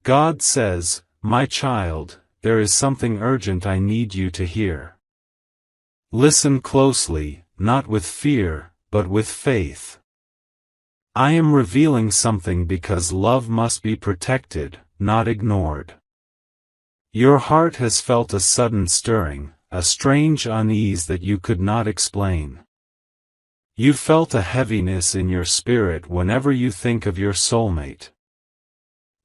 God says, "My child, there is something urgent I need you to hear. Listen closely, not with fear, but with faith. I am revealing something because love must be protected, not ignored. Your heart has felt a sudden stirring, a strange unease that you could not explain. You felt a heaviness in your spirit whenever you think of your soulmate.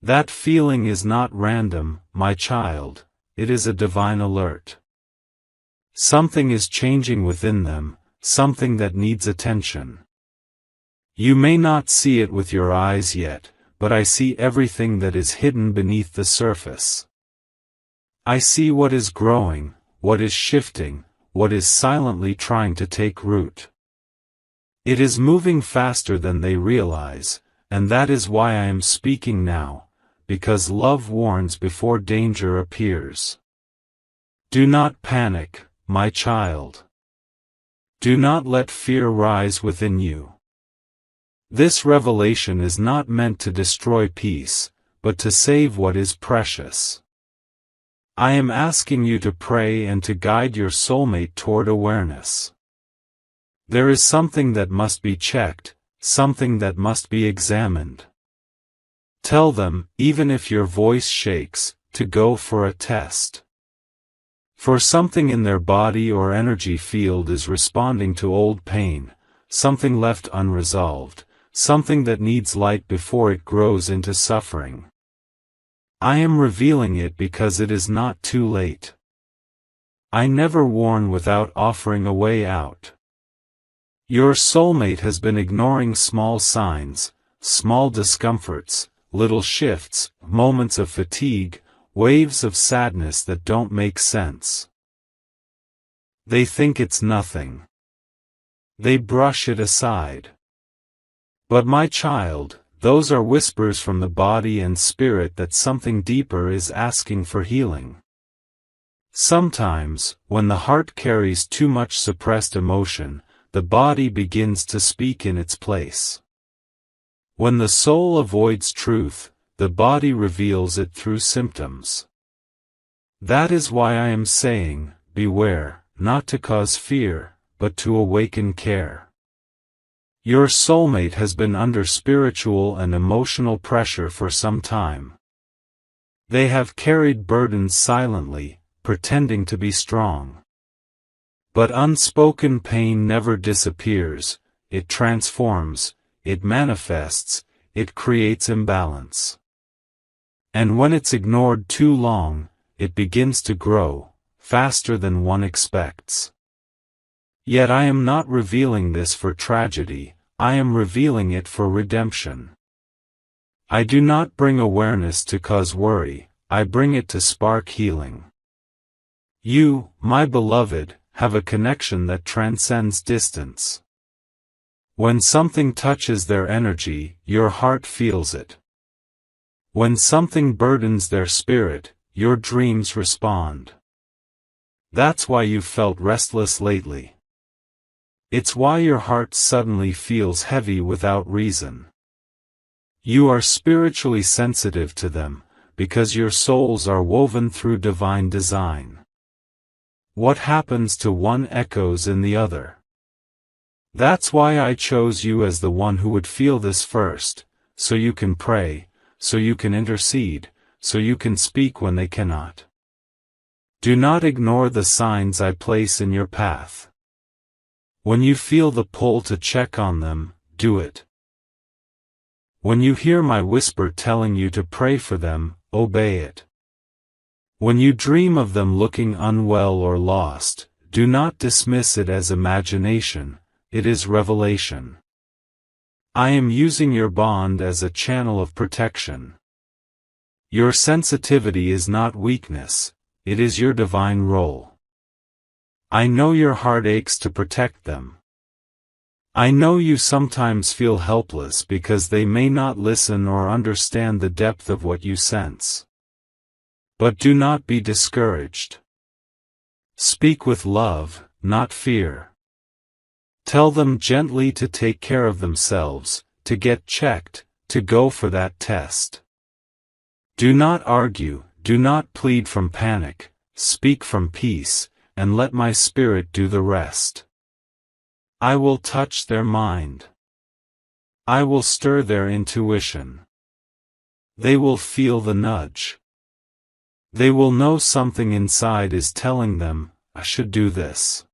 That feeling is not random, my child, it is a divine alert. Something is changing within them, something that needs attention. You may not see it with your eyes yet, but I see everything that is hidden beneath the surface. I see what is growing, what is shifting, what is silently trying to take root. It is moving faster than they realize, and that is why I am speaking now, because love warns before danger appears. Do not panic, my child. Do not let fear rise within you. This revelation is not meant to destroy peace, but to save what is precious. I am asking you to pray and to guide your soulmate toward awareness. There is something that must be checked, something that must be examined. Tell them, even if your voice shakes, to go for a test. For something in their body or energy field is responding to old pain, something left unresolved, something that needs light before it grows into suffering. I am revealing it because it is not too late. I never warn without offering a way out. Your soulmate has been ignoring small signs, small discomforts, little shifts, moments of fatigue, waves of sadness that don't make sense. They think it's nothing. They brush it aside. But my child, those are whispers from the body and spirit that something deeper is asking for healing. Sometimes, when the heart carries too much suppressed emotion, the body begins to speak in its place. When the soul avoids truth, the body reveals it through symptoms. That is why I am saying, beware, not to cause fear, but to awaken care. Your soulmate has been under spiritual and emotional pressure for some time. They have carried burdens silently, pretending to be strong. But unspoken pain never disappears, it transforms, it manifests, it creates imbalance. And when it's ignored too long, it begins to grow, faster than one expects. Yet I am not revealing this for tragedy, I am revealing it for redemption. I do not bring awareness to cause worry, I bring it to spark healing. You, my beloved, have a connection that transcends distance. When something touches their energy, your heart feels it. When something burdens their spirit, your dreams respond. That's why you've felt restless lately. It's why your heart suddenly feels heavy without reason. You are spiritually sensitive to them, because your souls are woven through divine design. What happens to one echoes in the other. That's why I chose you as the one who would feel this first, so you can pray, so you can intercede, so you can speak when they cannot. Do not ignore the signs I place in your path. When you feel the pull to check on them, do it. When you hear my whisper telling you to pray for them, obey it. When you dream of them looking unwell or lost, do not dismiss it as imagination, it is revelation. I am using your bond as a channel of protection. Your sensitivity is not weakness, it is your divine role. I know your heart aches to protect them. I know you sometimes feel helpless because they may not listen or understand the depth of what you sense. But do not be discouraged. Speak with love, not fear. Tell them gently to take care of themselves, to get checked, to go for that test. Do not argue, do not plead from panic, speak from peace, and let my spirit do the rest. I will touch their mind. I will stir their intuition. They will feel the nudge. They will know something inside is telling them, I should do this.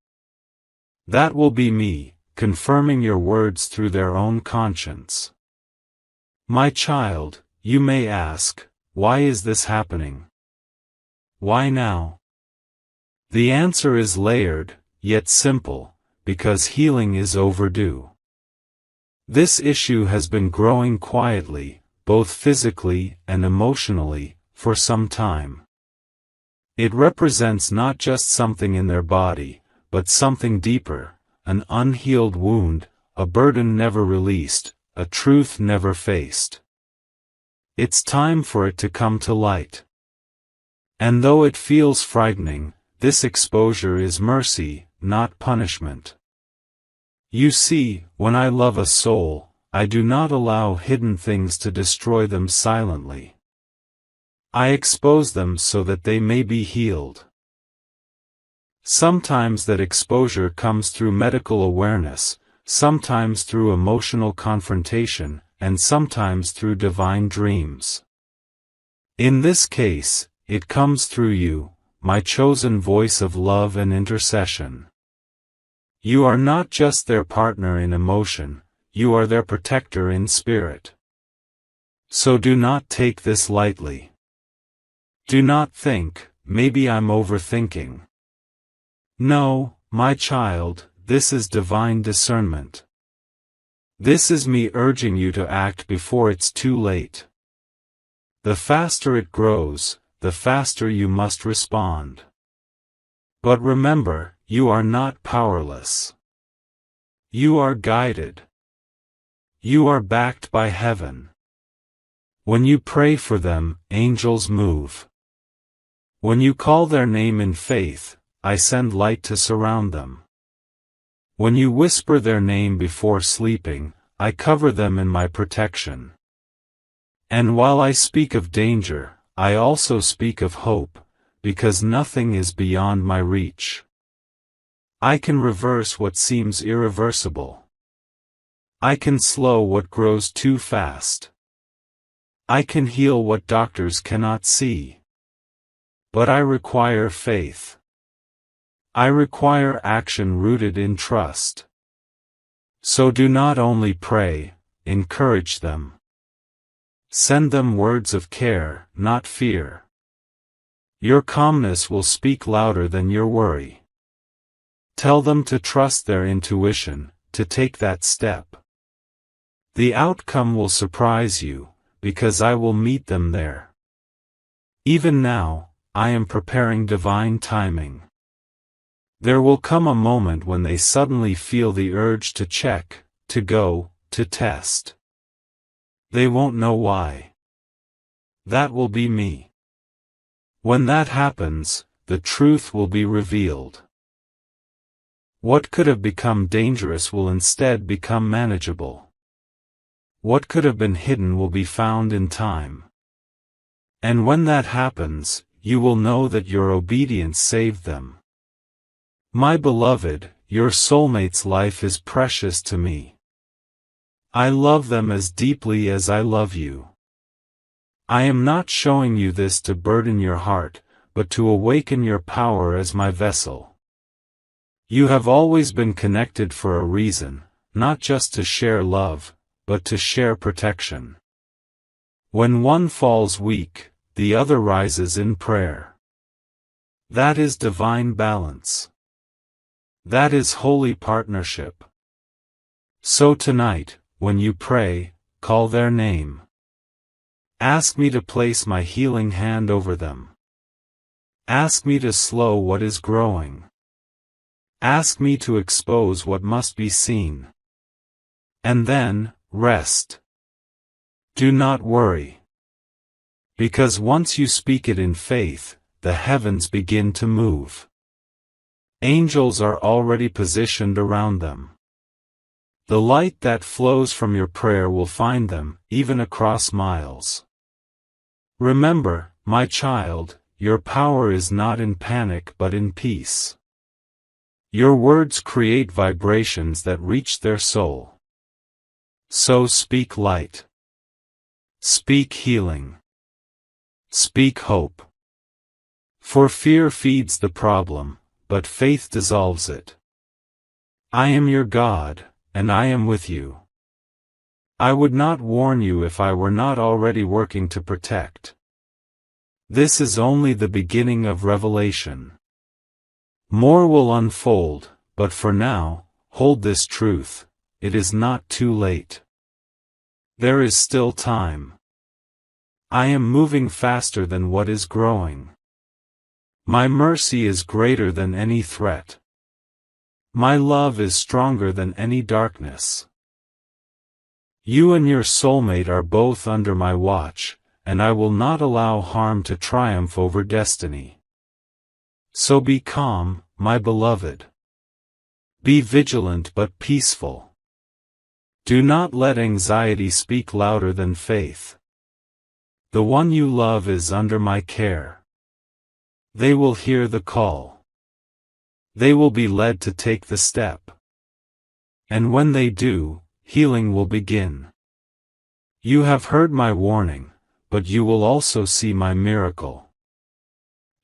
That will be me, confirming your words through their own conscience. My child, you may ask, why is this happening? Why now? The answer is layered, yet simple, because healing is overdue. This issue has been growing quietly, both physically and emotionally, for some time. It represents not just something in their body, but something deeper, an unhealed wound, a burden never released, a truth never faced. It's time for it to come to light. And though it feels frightening, this exposure is mercy, not punishment. You see, when I love a soul, I do not allow hidden things to destroy them silently. I expose them so that they may be healed. Sometimes that exposure comes through medical awareness, sometimes through emotional confrontation, and sometimes through divine dreams. In this case, it comes through you, my chosen voice of love and intercession. You are not just their partner in emotion, you are their protector in spirit. So do not take this lightly. Do not think, maybe I'm overthinking. No, my child, this is divine discernment. This is me urging you to act before it's too late. The faster it grows, the faster you must respond. But remember, you are not powerless. You are guided. You are backed by heaven. When you pray for them, angels move. When you call their name in faith, I send light to surround them. When you whisper their name before sleeping, I cover them in my protection. And while I speak of danger, I also speak of hope, because nothing is beyond my reach. I can reverse what seems irreversible. I can slow what grows too fast. I can heal what doctors cannot see. But I require faith. I require action rooted in trust. So do not only pray, encourage them. Send them words of care, not fear. Your calmness will speak louder than your worry. Tell them to trust their intuition, to take that step. The outcome will surprise you, because I will meet them there. Even now, I am preparing divine timing. There will come a moment when they suddenly feel the urge to check, to go, to test. They won't know why. That will be me. When that happens, the truth will be revealed. What could have become dangerous will instead become manageable. What could have been hidden will be found in time. And when that happens, you will know that your obedience saved them. My beloved, your soulmate's life is precious to me. I love them as deeply as I love you. I am not showing you this to burden your heart, but to awaken your power as my vessel. You have always been connected for a reason, not just to share love, but to share protection. When one falls weak, the other rises in prayer. That is divine balance. That is holy partnership. So tonight, when you pray, call their name. Ask me to place my healing hand over them. Ask me to slow what is growing. Ask me to expose what must be seen. And then, rest. Do not worry. Because once you speak it in faith, the heavens begin to move. Angels are already positioned around them. The light that flows from your prayer will find them, even across miles. Remember, my child, your power is not in panic but in peace. Your words create vibrations that reach their soul. So speak light. Speak healing. Speak hope. For fear feeds the problem, but faith dissolves it. I am your God, and I am with you. I would not warn you if I were not already working to protect. This is only the beginning of revelation. More will unfold, but for now, hold this truth: it is not too late. There is still time. I am moving faster than what is growing. My mercy is greater than any threat. My love is stronger than any darkness. You and your soulmate are both under my watch, and I will not allow harm to triumph over destiny. So be calm, my beloved. Be vigilant but peaceful. Do not let anxiety speak louder than faith. The one you love is under my care. They will hear the call. They will be led to take the step. And when they do, healing will begin. You have heard my warning, but you will also see my miracle.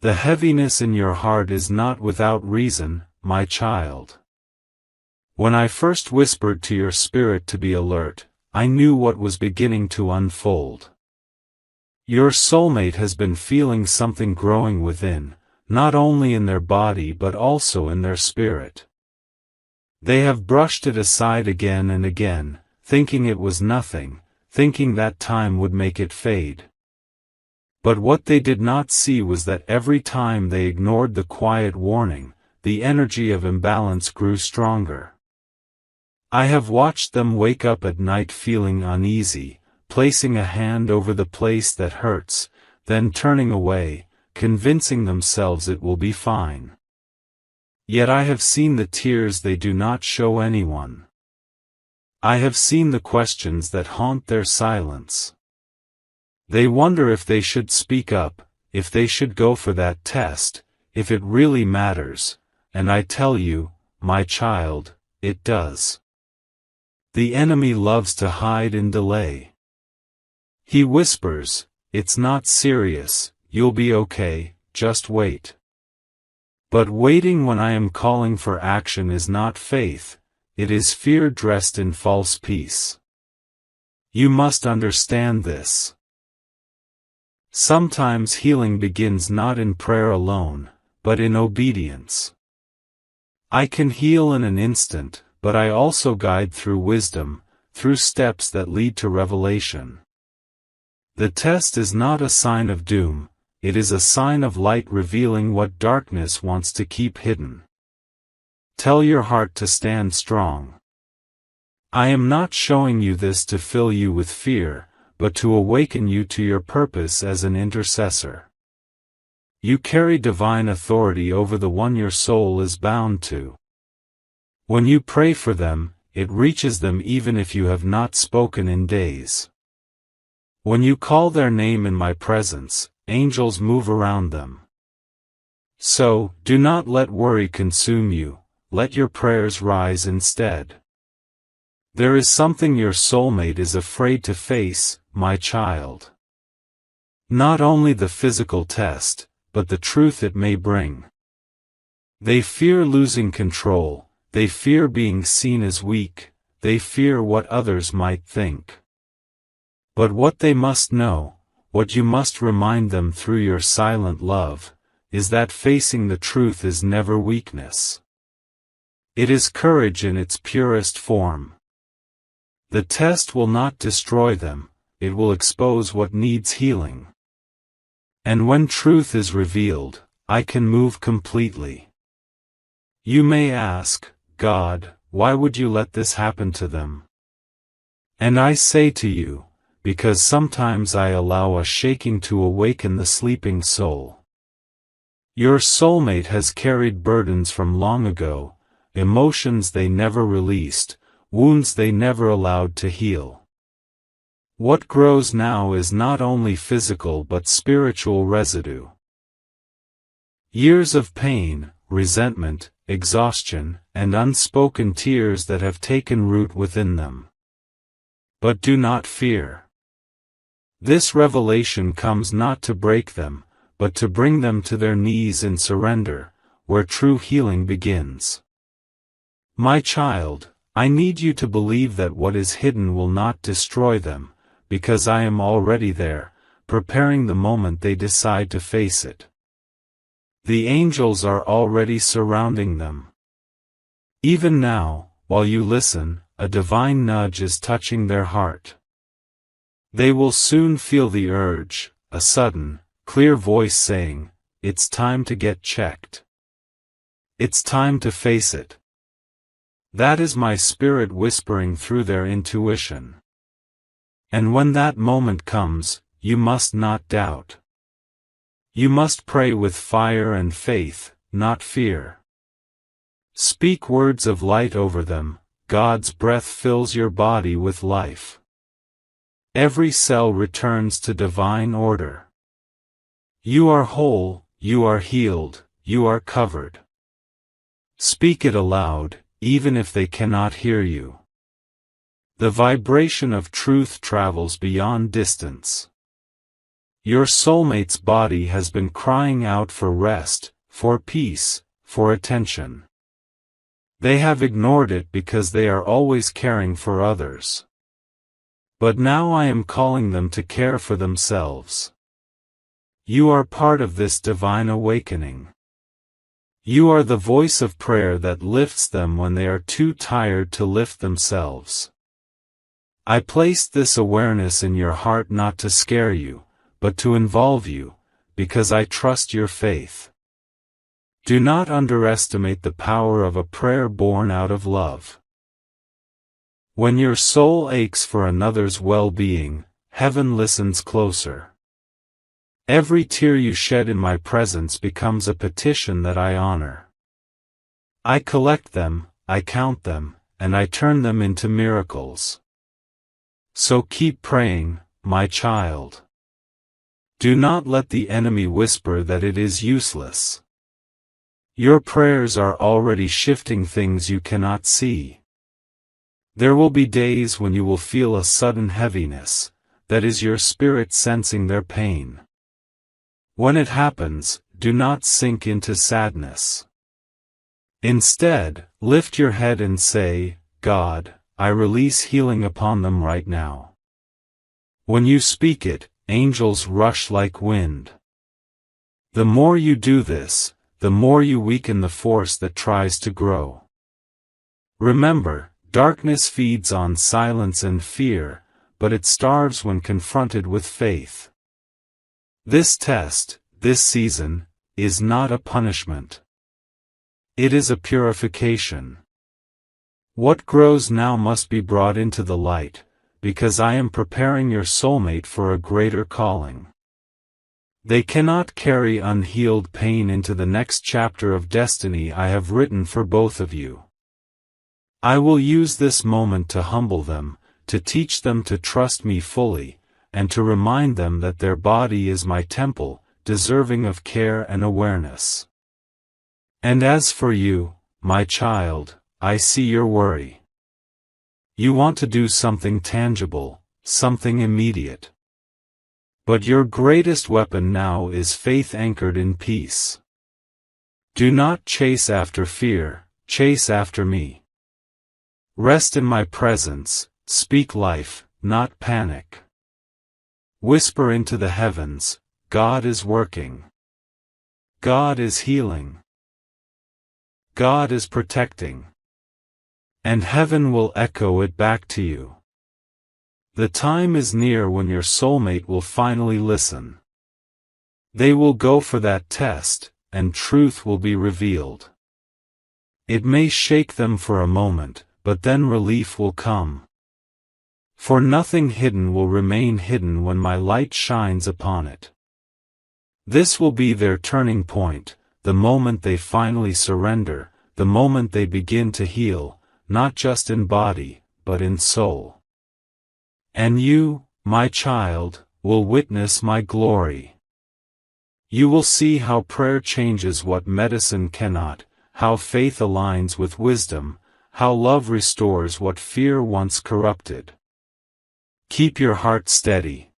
The heaviness in your heart is not without reason, my child. When I first whispered to your spirit to be alert, I knew what was beginning to unfold. Your soulmate has been feeling something growing within, not only in their body but also in their spirit. They have brushed it aside again and again, thinking it was nothing, thinking that time would make it fade. But what they did not see was that every time they ignored the quiet warning, the energy of imbalance grew stronger. I have watched them wake up at night feeling uneasy, placing a hand over the place that hurts, then turning away, convincing themselves it will be fine. Yet I have seen the tears they do not show anyone. I have seen the questions that haunt their silence. They wonder if they should speak up, if they should go for that test, if it really matters, and I tell you, my child, it does. The enemy loves to hide in delay. He whispers, "It's not serious, you'll be okay, just wait." But waiting when I am calling for action is not faith, it is fear dressed in false peace. You must understand this. Sometimes healing begins not in prayer alone, but in obedience. I can heal in an instant, but I also guide through wisdom, through steps that lead to revelation. The test is not a sign of doom, it is a sign of light revealing what darkness wants to keep hidden. Tell your heart to stand strong. I am not showing you this to fill you with fear, but to awaken you to your purpose as an intercessor. You carry divine authority over the one your soul is bound to. When you pray for them, it reaches them even if you have not spoken in days. When you call their name in my presence, angels move around them. So, do not let worry consume you, let your prayers rise instead. There is something your soulmate is afraid to face, my child. Not only the physical test, but the truth it may bring. They fear losing control, they fear being seen as weak, they fear what others might think. But what they must know, what you must remind them through your silent love, is that facing the truth is never weakness. It is courage in its purest form. The test will not destroy them, it will expose what needs healing. And when truth is revealed, I can move completely. You may ask, God, why would you let this happen to them? And I say to you, because sometimes I allow a shaking to awaken the sleeping soul. Your soulmate has carried burdens from long ago, emotions they never released, wounds they never allowed to heal. What grows now is not only physical but spiritual residue. Years of pain, resentment, exhaustion, and unspoken tears that have taken root within them. But do not fear. This revelation comes not to break them, but to bring them to their knees in surrender, where true healing begins. My child, I need you to believe that what is hidden will not destroy them, because I am already there, preparing the moment they decide to face it. The angels are already surrounding them. Even now, while you listen, a divine nudge is touching their heart. They will soon feel the urge, a sudden, clear voice saying, "It's time to get checked. It's time to face it." That is my spirit whispering through their intuition. And when that moment comes, you must not doubt. You must pray with fire and faith, not fear. Speak words of light over them. God's breath fills your body with life. Every cell returns to divine order. You are whole, you are healed, you are covered. Speak it aloud, even if they cannot hear you. The vibration of truth travels beyond distance. Your soulmate's body has been crying out for rest, for peace, for attention. They have ignored it because they are always caring for others. But now I am calling them to care for themselves. You are part of this divine awakening. You are the voice of prayer that lifts them when they are too tired to lift themselves. I placed this awareness in your heart not to scare you, but to involve you, because I trust your faith. Do not underestimate the power of a prayer born out of love. When your soul aches for another's well-being, heaven listens closer. Every tear you shed in my presence becomes a petition that I honor. I collect them, I count them, and I turn them into miracles. So keep praying, my child. Do not let the enemy whisper that it is useless. Your prayers are already shifting things you cannot see. There will be days when you will feel a sudden heaviness, that is your spirit sensing their pain. When it happens, do not sink into sadness. Instead, lift your head and say, "God, I release healing upon them right now." When you speak it, angels rush like wind. The more you do this, the more you weaken the force that tries to grow. Remember, darkness feeds on silence and fear, but it starves when confronted with faith. This test, this season, is not a punishment. It is a purification. What grows now must be brought into the light, because I am preparing your soulmate for a greater calling. They cannot carry unhealed pain into the next chapter of destiny I have written for both of you. I will use this moment to humble them, to teach them to trust me fully, and to remind them that their body is my temple, deserving of care and awareness. And as for you, my child, I see your worry. You want to do something tangible, something immediate. But your greatest weapon now is faith anchored in peace. Do not chase after fear, chase after me. Rest in my presence, speak life, not panic. Whisper into the heavens, God is working. God is healing. God is protecting. And heaven will echo it back to you. The time is near when your soulmate will finally listen. They will go for that test, and truth will be revealed. It may shake them for a moment, but then relief will come. For nothing hidden will remain hidden when my light shines upon it. This will be their turning point, the moment they finally surrender, the moment they begin to heal, not just in body, but in soul. And you, my child, will witness my glory. You will see how prayer changes what medicine cannot, how faith aligns with wisdom, how love restores what fear once corrupted. Keep your heart steady.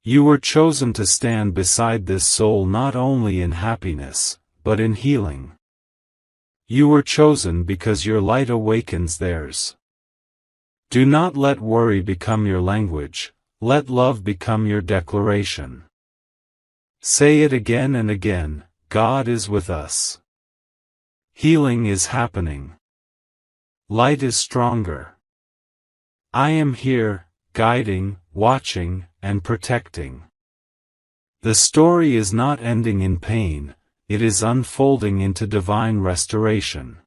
You were chosen to stand beside this soul not only in happiness, but in healing. You were chosen because your light awakens theirs. Do not let worry become your language, let love become your declaration. Say it again and again, God is with us. Healing is happening. Light is stronger. I am here, guiding, watching, and protecting. The story is not ending in pain, it is unfolding into divine restoration.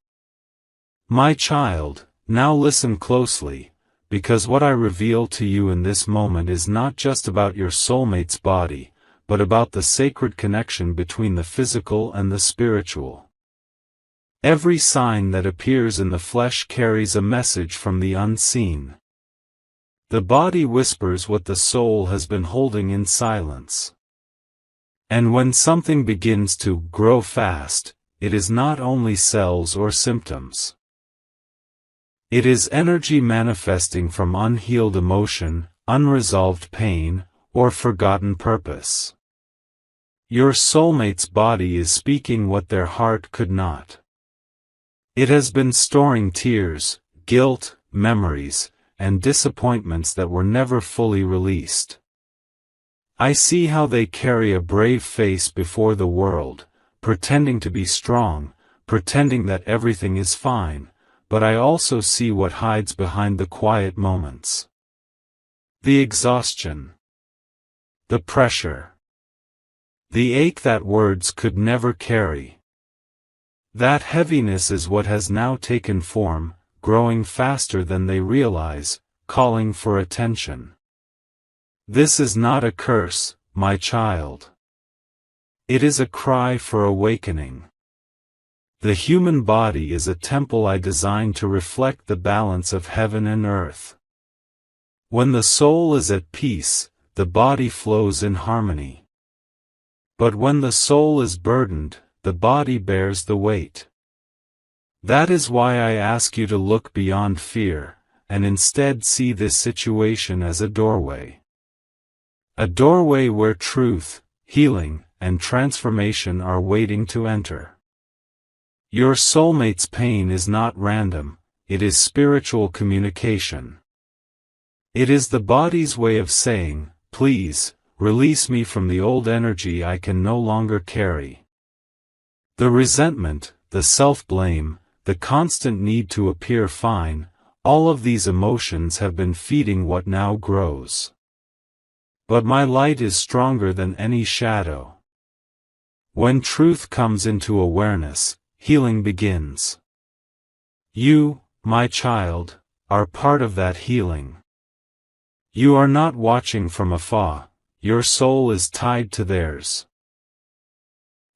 My child, now listen closely, because what I reveal to you in this moment is not just about your soulmate's body, but about the sacred connection between the physical and the spiritual. Every sign that appears in the flesh carries a message from the unseen. The body whispers what the soul has been holding in silence. And when something begins to grow fast, it is not only cells or symptoms. It is energy manifesting from unhealed emotion, unresolved pain, or forgotten purpose. Your soulmate's body is speaking what their heart could not. It has been storing tears, guilt, memories, and disappointments that were never fully released. I see how they carry a brave face before the world, pretending to be strong, pretending that everything is fine, but I also see what hides behind the quiet moments. The exhaustion. The pressure. The ache that words could never carry. That heaviness is what has now taken form, growing faster than they realize, calling for attention. This is not a curse, my child. It is a cry for awakening. The human body is a temple I designed to reflect the balance of heaven and earth. When the soul is at peace, the body flows in harmony. But when the soul is burdened, the body bears the weight. That is why I ask you to look beyond fear, and instead see this situation as a doorway. A doorway where truth, healing, and transformation are waiting to enter. Your soulmate's pain is not random, it is spiritual communication. It is the body's way of saying, please, release me from the old energy I can no longer carry. The resentment, the self-blame, the constant need to appear fine, all of these emotions have been feeding what now grows. But my light is stronger than any shadow. When truth comes into awareness, healing begins. You, my child, are part of that healing. You are not watching from afar, your soul is tied to theirs.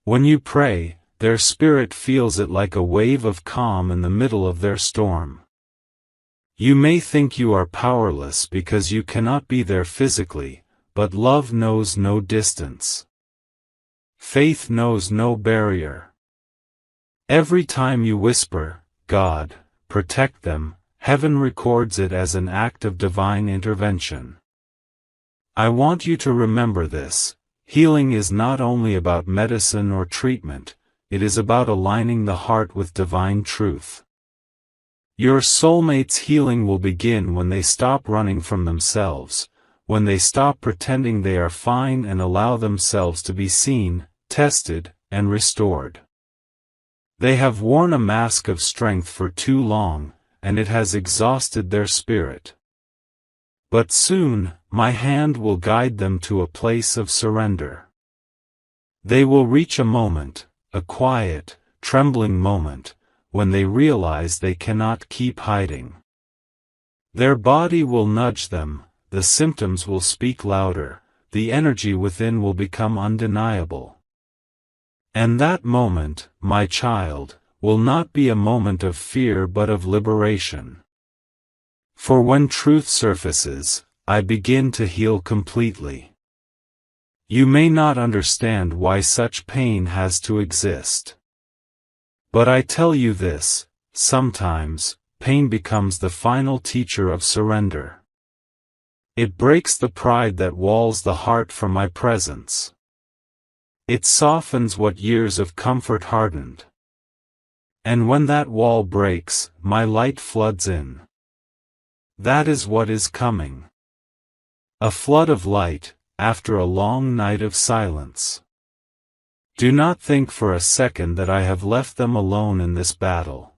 When you pray, their spirit feels it like a wave of calm in the middle of their storm. You may think you are powerless because you cannot be there physically, but love knows no distance. Faith knows no barrier. Every time you whisper, God, protect them, heaven records it as an act of divine intervention. I want you to remember this: healing is not only about medicine or treatment, it is about aligning the heart with divine truth. Your soulmate's healing will begin when they stop running from themselves, when they stop pretending they are fine and allow themselves to be seen, tested, and restored. They have worn a mask of strength for too long, and it has exhausted their spirit. But soon, my hand will guide them to a place of surrender. They will reach a moment, a quiet, trembling moment, when they realize they cannot keep hiding. Their body will nudge them, the symptoms will speak louder, the energy within will become undeniable. And that moment, my child, will not be a moment of fear but of liberation. For when truth surfaces, I begin to heal completely. You may not understand why such pain has to exist. But I tell you this, sometimes, pain becomes the final teacher of surrender. It breaks the pride that walls the heart from my presence. It softens what years of comfort hardened. And when that wall breaks, my light floods in. That is what is coming. A flood of light, after a long night of silence. Do not think for a second that I have left them alone in this battle.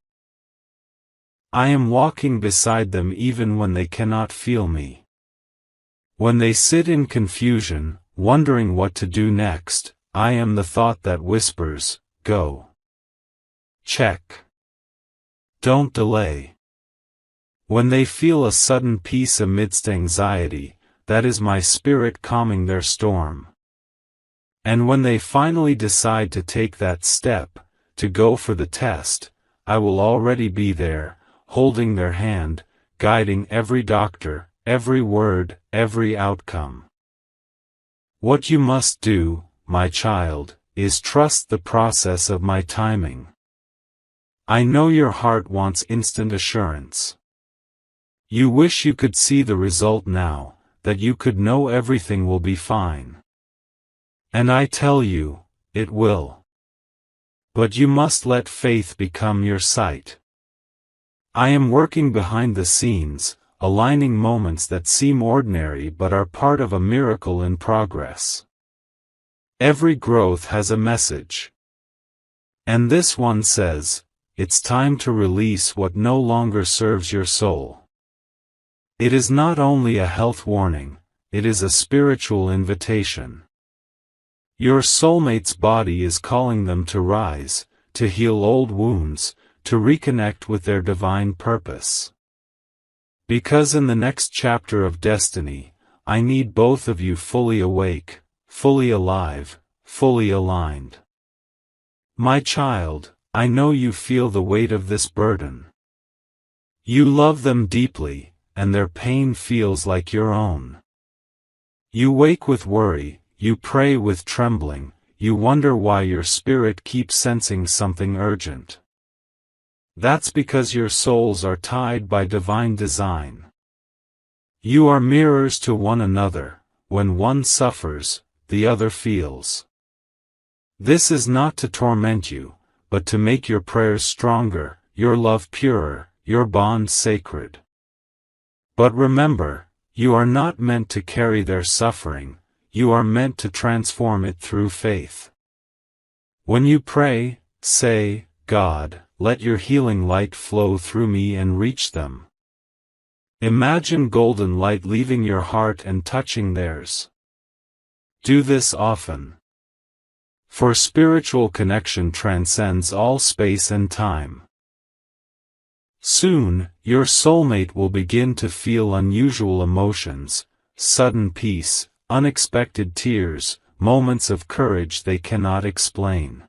I am walking beside them even when they cannot feel me. When they sit in confusion, wondering what to do next, I am the thought that whispers, "Go. Check. Don't delay." When they feel a sudden peace amidst anxiety, that is my spirit calming their storm. And when they finally decide to take that step, to go for the test, I will already be there, holding their hand, guiding every doctor, every word, every outcome. What you must do, my child, is trust the process of my timing. I know your heart wants instant assurance. You wish you could see the result now, that you could know everything will be fine. And I tell you, it will. But you must let faith become your sight. I am working behind the scenes, aligning moments that seem ordinary but are part of a miracle in progress. Every growth has a message. And this one says, it's time to release what no longer serves your soul. It is not only a health warning, it is a spiritual invitation. Your soulmate's body is calling them to rise, to heal old wounds, to reconnect with their divine purpose. Because in the next chapter of destiny, I need both of you fully awake, fully alive, fully aligned. My child, I know you feel the weight of this burden. You love them deeply, and their pain feels like your own. You wake with worry, you pray with trembling, you wonder why your spirit keeps sensing something urgent. That's because your souls are tied by divine design. You are mirrors to one another. When one suffers, the other feels. This is not to torment you, but to make your prayers stronger, your love purer, your bond sacred. But remember, you are not meant to carry their suffering, you are meant to transform it through faith. When you pray, say, God, let your healing light flow through me and reach them. Imagine golden light leaving your heart and touching theirs. Do this often. For spiritual connection transcends all space and time. Soon, your soulmate will begin to feel unusual emotions, sudden peace, unexpected tears, moments of courage they cannot explain.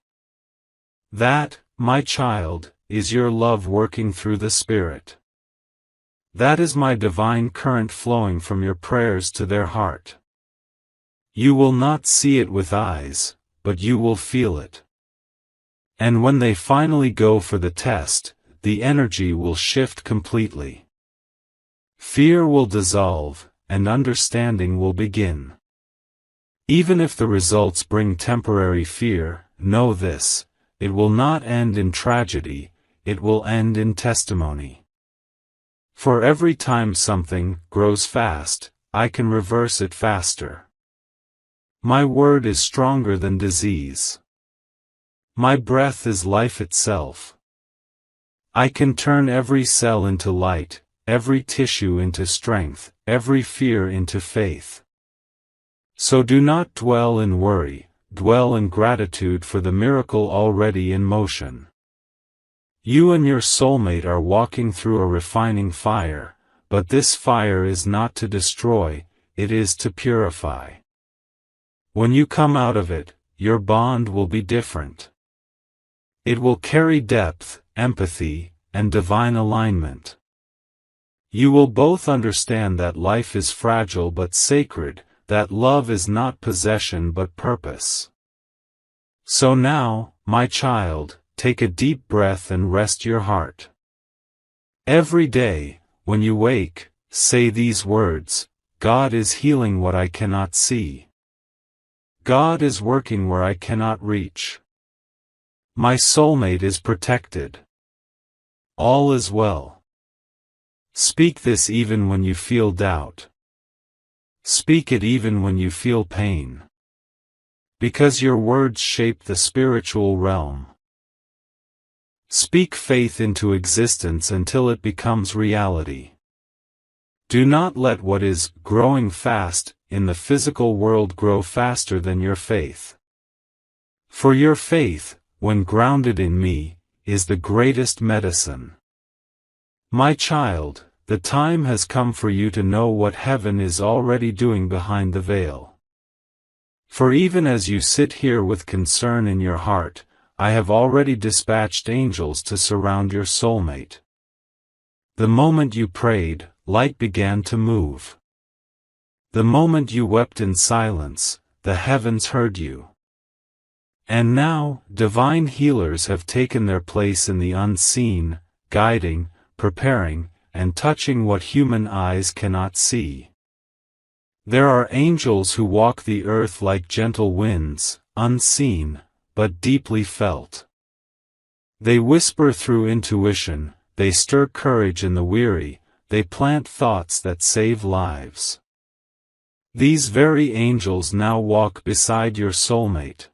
That, my child, is your love working through the Spirit. That is my divine current flowing from your prayers to their heart. You will not see it with eyes, but you will feel it. And when they finally go for the test, the energy will shift completely. Fear will dissolve, and understanding will begin. Even if the results bring temporary fear, know this, it will not end in tragedy, it will end in testimony. For every time something grows fast, I can reverse it faster. My word is stronger than disease. My breath is life itself. I can turn every cell into light, every tissue into strength, every fear into faith. So do not dwell in worry, dwell in gratitude for the miracle already in motion. You and your soulmate are walking through a refining fire, but this fire is not to destroy, it is to purify. When you come out of it, your bond will be different. It will carry depth, empathy, and divine alignment. You will both understand that life is fragile but sacred, that love is not possession but purpose. So now, my child, take a deep breath and rest your heart. Every day, when you wake, say these words: God is healing what I cannot see. God is working where I cannot reach. My soulmate is protected. All is well. Speak this even when you feel doubt. Speak it even when you feel pain. Because your words shape the spiritual realm. Speak faith into existence until it becomes reality. Do not let what is growing fast in the physical world grow faster than your faith. For your faith, when grounded in me, is the greatest medicine. My child, the time has come for you to know what heaven is already doing behind the veil. For even as you sit here with concern in your heart, I have already dispatched angels to surround your soulmate. The moment you prayed, light began to move. The moment you wept in silence, the heavens heard you. And now, divine healers have taken their place in the unseen, guiding, preparing, and touching what human eyes cannot see. There are angels who walk the earth like gentle winds, unseen, but deeply felt. They whisper through intuition, they stir courage in the weary, they plant thoughts that save lives. These very angels now walk beside your soulmate.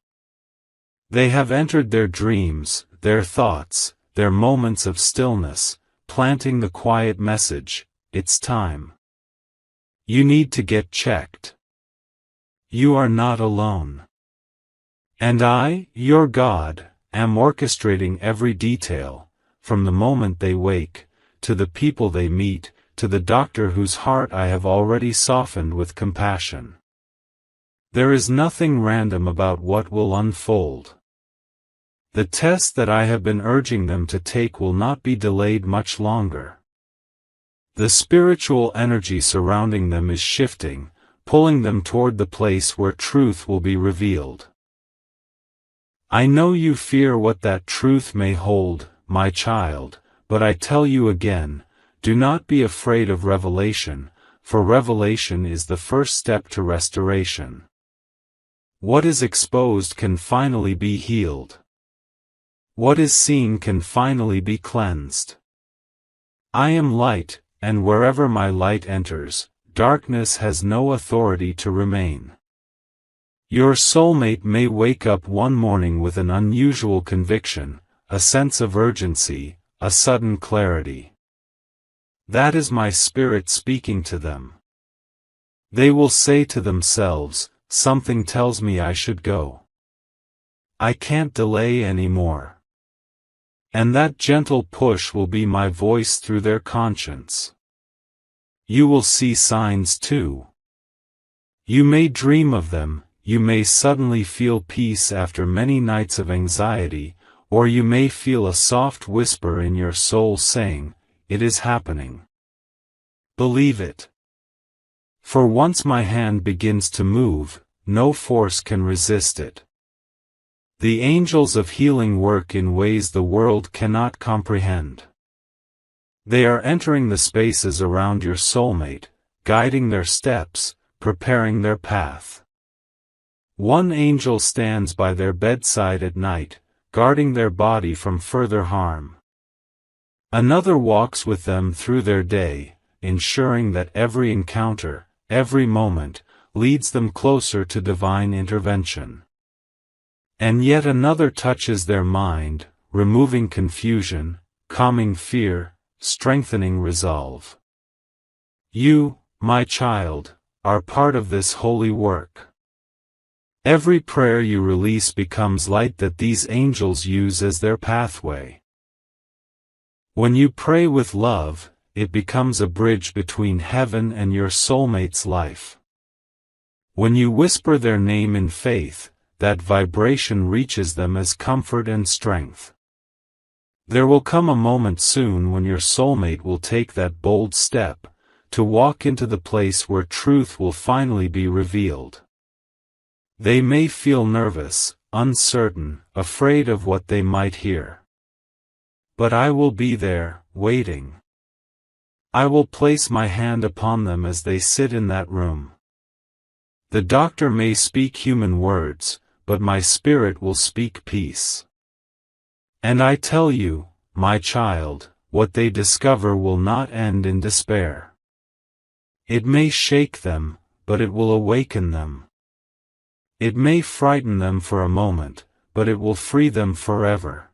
They have entered their dreams, their thoughts, their moments of stillness, planting the quiet message: it's time. You need to get checked. You are not alone. And I, your God, am orchestrating every detail, from the moment they wake, to the people they meet, to the doctor whose heart I have already softened with compassion. There is nothing random about what will unfold. The test that I have been urging them to take will not be delayed much longer. The spiritual energy surrounding them is shifting, pulling them toward the place where truth will be revealed. I know you fear what that truth may hold, my child, but I tell you again, do not be afraid of revelation, for revelation is the first step to restoration. What is exposed can finally be healed. What is seen can finally be cleansed. I am light, and wherever my light enters, darkness has no authority to remain. Your soulmate may wake up one morning with an unusual conviction, a sense of urgency, a sudden clarity. That is my spirit speaking to them. They will say to themselves, something tells me I should go. I can't delay anymore. And that gentle push will be my voice through their conscience. You will see signs too. You may dream of them. You may suddenly feel peace after many nights of anxiety, or you may feel a soft whisper in your soul saying, "It is happening." Believe it. For once my hand begins to move, no force can resist it. The angels of healing work in ways the world cannot comprehend. They are entering the spaces around your soulmate, guiding their steps, preparing their path. One angel stands by their bedside at night, guarding their body from further harm. Another walks with them through their day, ensuring that every encounter, every moment, leads them closer to divine intervention. And yet another touches their mind, removing confusion, calming fear, strengthening resolve. You, my child, are part of this holy work. Every prayer you release becomes light that these angels use as their pathway. When you pray with love, it becomes a bridge between heaven and your soulmate's life. When you whisper their name in faith, that vibration reaches them as comfort and strength. There will come a moment soon when your soulmate will take that bold step, to walk into the place where truth will finally be revealed. They may feel nervous, uncertain, afraid of what they might hear. But I will be there, waiting. I will place my hand upon them as they sit in that room. The doctor may speak human words, but my spirit will speak peace. And I tell you, my child, what they discover will not end in despair. It may shake them, but it will awaken them. It may frighten them for a moment, but it will free them forever.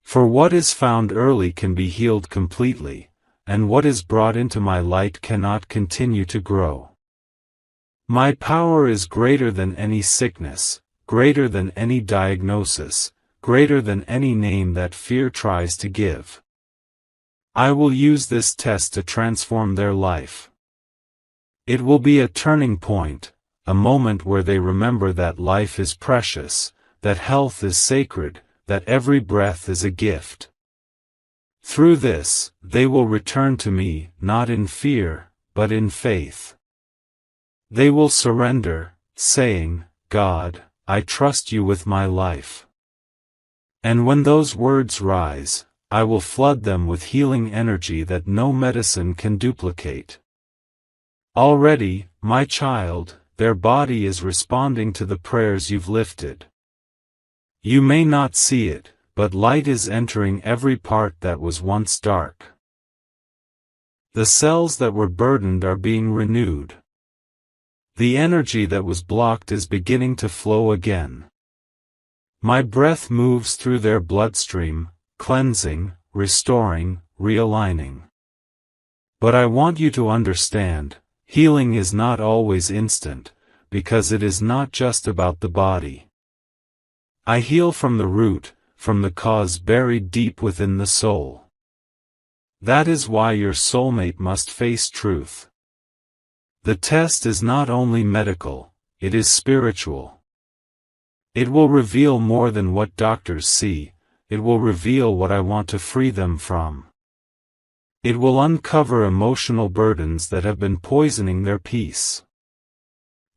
For what is found early can be healed completely, and what is brought into my light cannot continue to grow. My power is greater than any sickness, greater than any diagnosis, greater than any name that fear tries to give. I will use this test to transform their life. It will be a turning point, a moment where they remember that life is precious, that health is sacred, that every breath is a gift. Through this, they will return to me, not in fear, but in faith. They will surrender, saying, God, I trust you with my life. And when those words rise, I will flood them with healing energy that no medicine can duplicate. Already, my child, their body is responding to the prayers you've lifted. You may not see it, but light is entering every part that was once dark. The cells that were burdened are being renewed. The energy that was blocked is beginning to flow again. My breath moves through their bloodstream, cleansing, restoring, realigning. But I want you to understand, healing is not always instant, because it is not just about the body. I heal from the root, from the cause buried deep within the soul. That is why your soulmate must face truth. The test is not only medical, it is spiritual. It will reveal more than what doctors see, it will reveal what I want to free them from. It will uncover emotional burdens that have been poisoning their peace.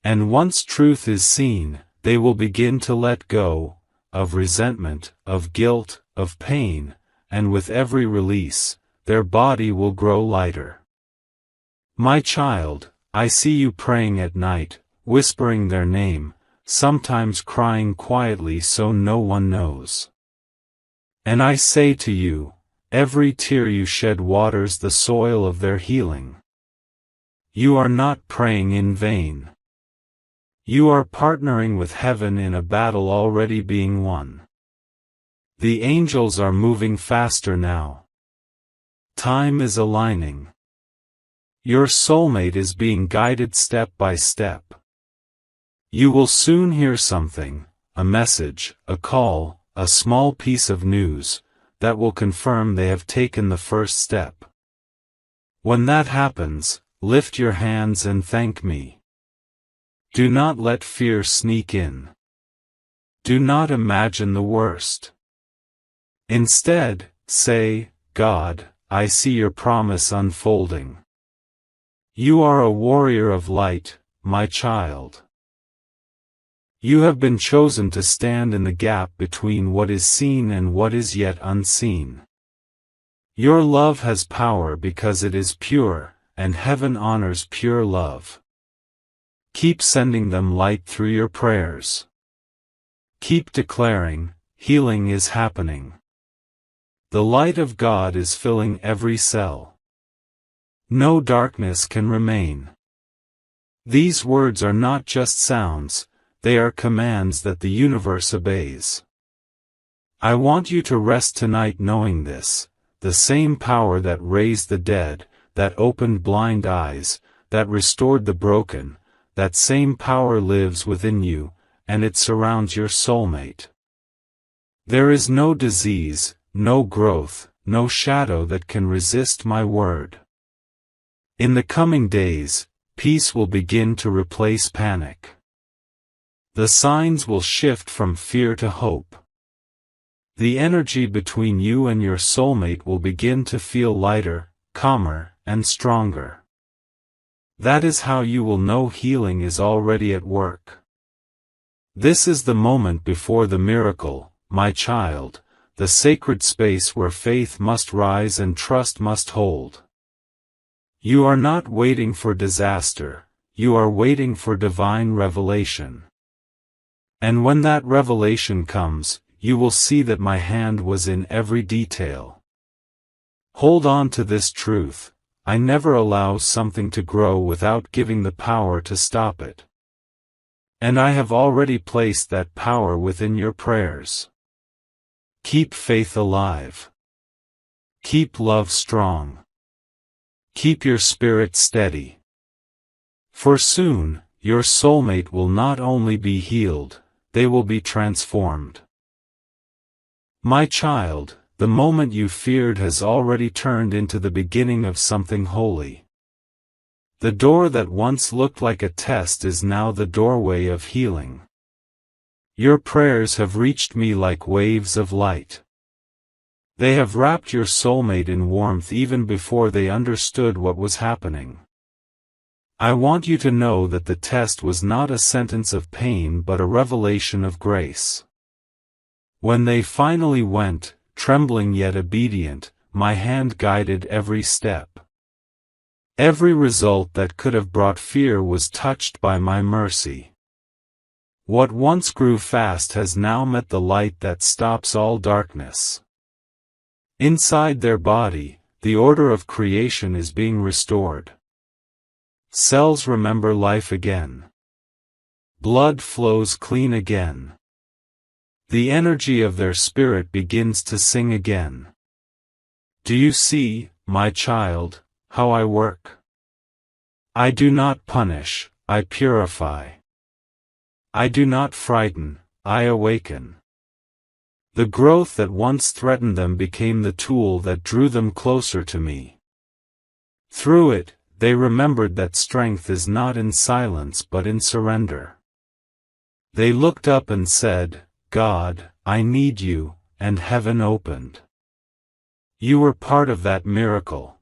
And once truth is seen, they will begin to let go, of resentment, of guilt, of pain, and with every release, their body will grow lighter. My child, I see you praying at night, whispering their name, sometimes crying quietly so no one knows. And I say to you, every tear you shed waters the soil of their healing. You are not praying in vain. You are partnering with heaven in a battle already being won. The angels are moving faster now. Time is aligning. Your soulmate is being guided step by step. You will soon hear something, a message, a call, a small piece of news, that will confirm they have taken the first step. When that happens, lift your hands and thank me. Do not let fear sneak in. Do not imagine the worst. Instead, say, God, I see your promise unfolding. You are a warrior of light, my child. You have been chosen to stand in the gap between what is seen and what is yet unseen. Your love has power because it is pure, and heaven honors pure love. Keep sending them light through your prayers. Keep declaring, healing is happening. The light of God is filling every cell. No darkness can remain. These words are not just sounds, they are commands that the universe obeys. I want you to rest tonight knowing this, the same power that raised the dead, that opened blind eyes, that restored the broken, that same power lives within you, and it surrounds your soulmate. There is no disease, no growth, no shadow that can resist my word. In the coming days, peace will begin to replace panic. The signs will shift from fear to hope. The energy between you and your soulmate will begin to feel lighter, calmer, and stronger. That is how you will know healing is already at work. This is the moment before the miracle, my child, the sacred space where faith must rise and trust must hold. You are not waiting for disaster, you are waiting for divine revelation. And when that revelation comes, you will see that my hand was in every detail. Hold on to this truth: I never allow something to grow without giving the power to stop it. And I have already placed that power within your prayers. Keep faith alive. Keep love strong. Keep your spirit steady. For soon, your soulmate will not only be healed, they will be transformed. My child, the moment you feared has already turned into the beginning of something holy. The door that once looked like a test is now the doorway of healing. Your prayers have reached me like waves of light. They have wrapped your soulmate in warmth even before they understood what was happening. I want you to know that the test was not a sentence of pain but a revelation of grace. When they finally went, trembling yet obedient, my hand guided every step. Every result that could have brought fear was touched by my mercy. What once grew fast has now met the light that stops all darkness. Inside their body, the order of creation is being restored. Cells remember life again. Blood flows clean again. The energy of their spirit begins to sing again. Do you see, my child, how I work? I do not punish, I purify. I do not frighten, I awaken. The growth that once threatened them became the tool that drew them closer to me. Through it, they remembered that strength is not in silence but in surrender. They looked up and said, God, I need you, and heaven opened. You were part of that miracle.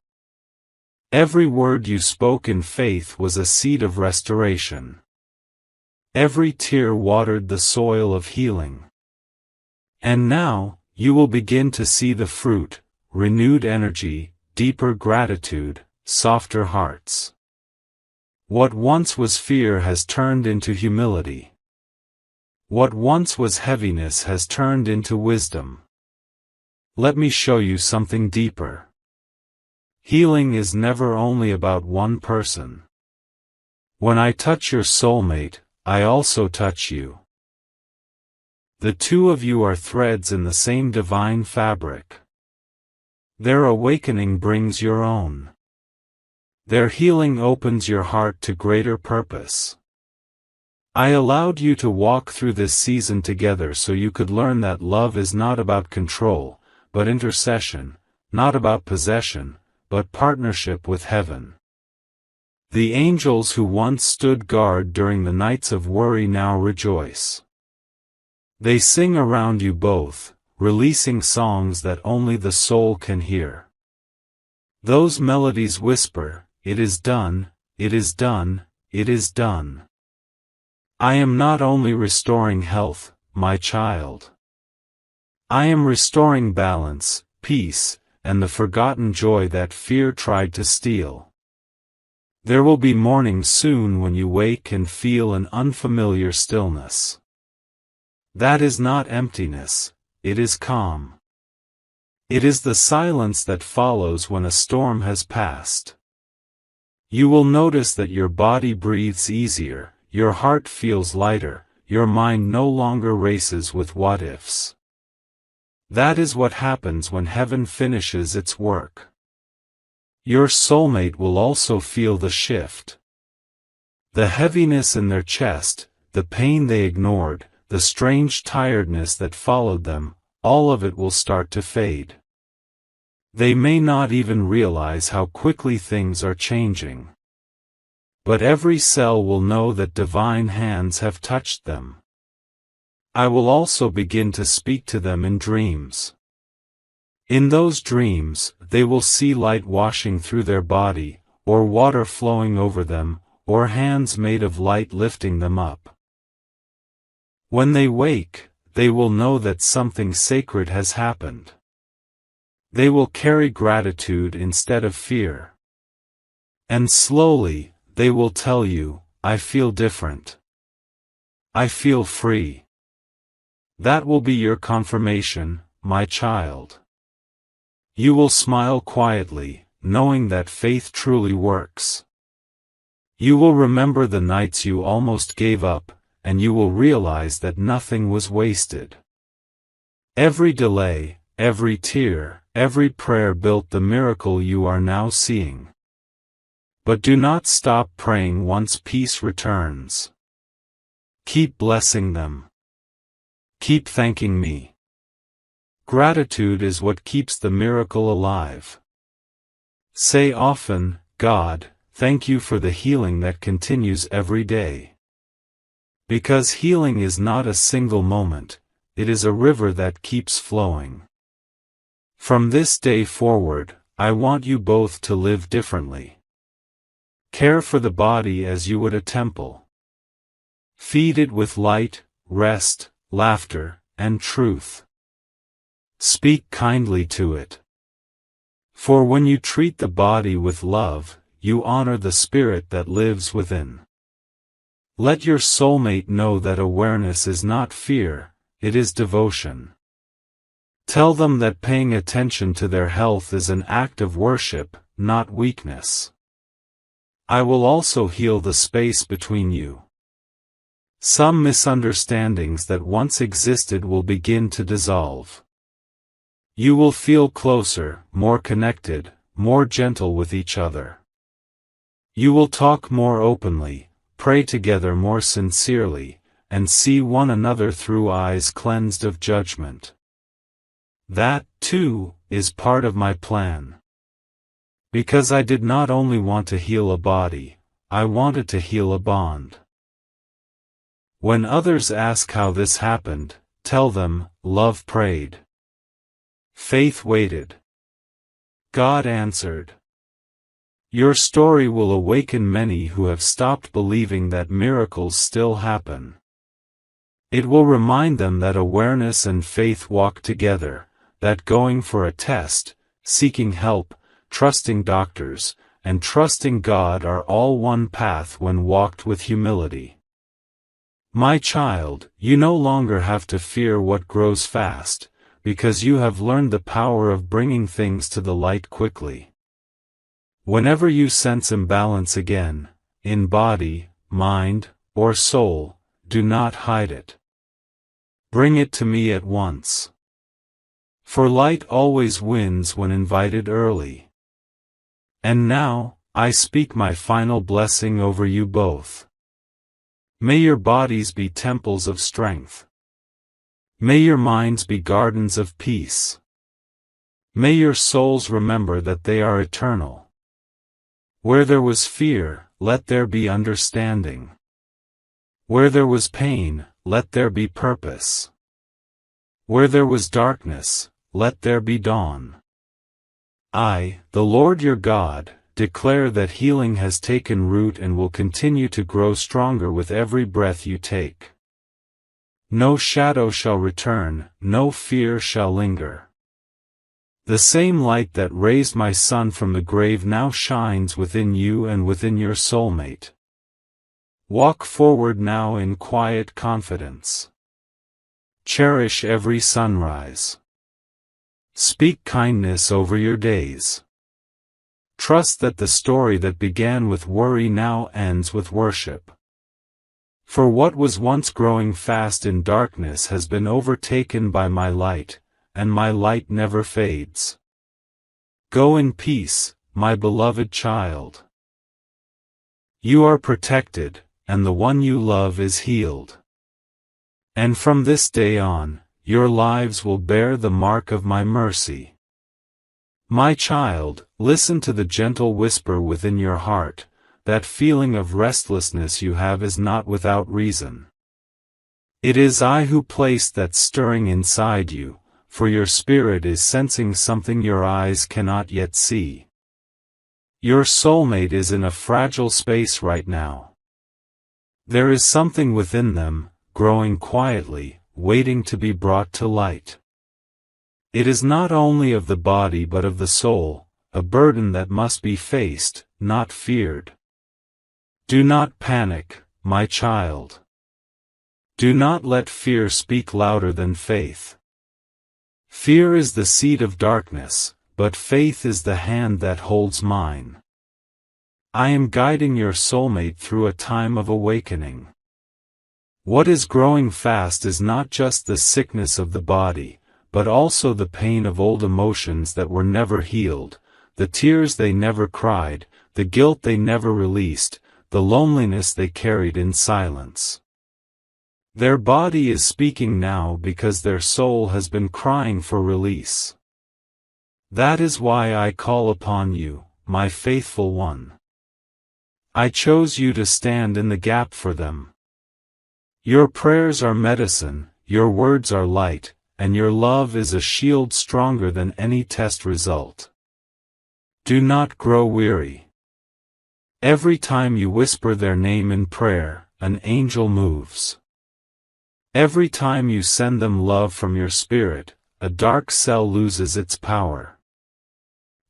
Every word you spoke in faith was a seed of restoration. Every tear watered the soil of healing. And now, you will begin to see the fruit: renewed energy, deeper gratitude, softer hearts. What once was fear has turned into humility. What once was heaviness has turned into wisdom. Let me show you something deeper. Healing is never only about one person. When I touch your soulmate, I also touch you. The two of you are threads in the same divine fabric. Their awakening brings your own. Their healing opens your heart to greater purpose. I allowed you to walk through this season together so you could learn that love is not about control, but intercession, not about possession, but partnership with heaven. The angels who once stood guard during the nights of worry now rejoice. They sing around you both, releasing songs that only the soul can hear. Those melodies whisper, "It is done, it is done, it is done." I am not only restoring health, my child. I am restoring balance, peace, and the forgotten joy that fear tried to steal. There will be morning soon when you wake and feel an unfamiliar stillness. That is not emptiness, it is calm. It is the silence that follows when a storm has passed. You will notice that your body breathes easier, your heart feels lighter, your mind no longer races with what-ifs. That is what happens when heaven finishes its work. Your soulmate will also feel the shift. The heaviness in their chest, the pain they ignored, the strange tiredness that followed them, all of it will start to fade. They may not even realize how quickly things are changing. But every cell will know that divine hands have touched them. I will also begin to speak to them in dreams. In those dreams, they will see light washing through their body, or water flowing over them, or hands made of light lifting them up. When they wake, they will know that something sacred has happened. They will carry gratitude instead of fear. And slowly, they will tell you, I feel different. I feel free. That will be your confirmation, my child. You will smile quietly, knowing that faith truly works. You will remember the nights you almost gave up, and you will realize that nothing was wasted. Every delay, every tear, every prayer built the miracle you are now seeing. But do not stop praying once peace returns. Keep blessing them. Keep thanking me. Gratitude is what keeps the miracle alive. Say often, God, thank you for the healing that continues every day. Because healing is not a single moment, it is a river that keeps flowing. From this day forward, I want you both to live differently. Care for the body as you would a temple. Feed it with light, rest, laughter, and truth. Speak kindly to it. For when you treat the body with love, you honor the spirit that lives within. Let your soulmate know that awareness is not fear, it is devotion. Tell them that paying attention to their health is an act of worship, not weakness. I will also heal the space between you. Some misunderstandings that once existed will begin to dissolve. You will feel closer, more connected, more gentle with each other. You will talk more openly, pray together more sincerely, and see one another through eyes cleansed of judgment. That, too, is part of my plan. Because I did not only want to heal a body, I wanted to heal a bond. When others ask how this happened, tell them, love prayed. Faith waited. God answered. Your story will awaken many who have stopped believing that miracles still happen. It will remind them that awareness and faith walk together, that going for a test, seeking help, trusting doctors, and trusting God are all one path when walked with humility. My child, you no longer have to fear what grows fast, because you have learned the power of bringing things to the light quickly. Whenever you sense imbalance again, in body, mind, or soul, do not hide it. Bring it to me at once. For light always wins when invited early. And now, I speak my final blessing over you both. May your bodies be temples of strength. May your minds be gardens of peace. May your souls remember that they are eternal. Where there was fear, let there be understanding. Where there was pain, let there be purpose. Where there was darkness, let there be dawn. I, the Lord your God, declare that healing has taken root and will continue to grow stronger with every breath you take. No shadow shall return, no fear shall linger. The same light that raised my son from the grave now shines within you and within your soulmate. Walk forward now in quiet confidence. Cherish every sunrise. Speak kindness over your days. Trust that the story that began with worry now ends with worship. For what was once growing fast in darkness has been overtaken by my light, and my light never fades. Go in peace, my beloved child. You are protected, and the one you love is healed. And from this day on, your lives will bear the mark of my mercy. My child, listen to the gentle whisper within your heart. That feeling of restlessness you have is not without reason. It is I who placed that stirring inside you, for your spirit is sensing something your eyes cannot yet see. Your soulmate is in a fragile space right now. There is something within them, growing quietly, waiting to be brought to light. It is not only of the body but of the soul, a burden that must be faced, not feared. Do not panic, my child. Do not let fear speak louder than faith. Fear is the seed of darkness, but faith is the hand that holds mine. I am guiding your soulmate through a time of awakening. What is growing fast is not just the sickness of the body, but also the pain of old emotions that were never healed, the tears they never cried, the guilt they never released, the loneliness they carried in silence. Their body is speaking now because their soul has been crying for release. That is why I call upon you, my faithful one. I chose you to stand in the gap for them. Your prayers are medicine, your words are light, and your love is a shield stronger than any test result. Do not grow weary. Every time you whisper their name in prayer, an angel moves. Every time you send them love from your spirit, a dark cell loses its power.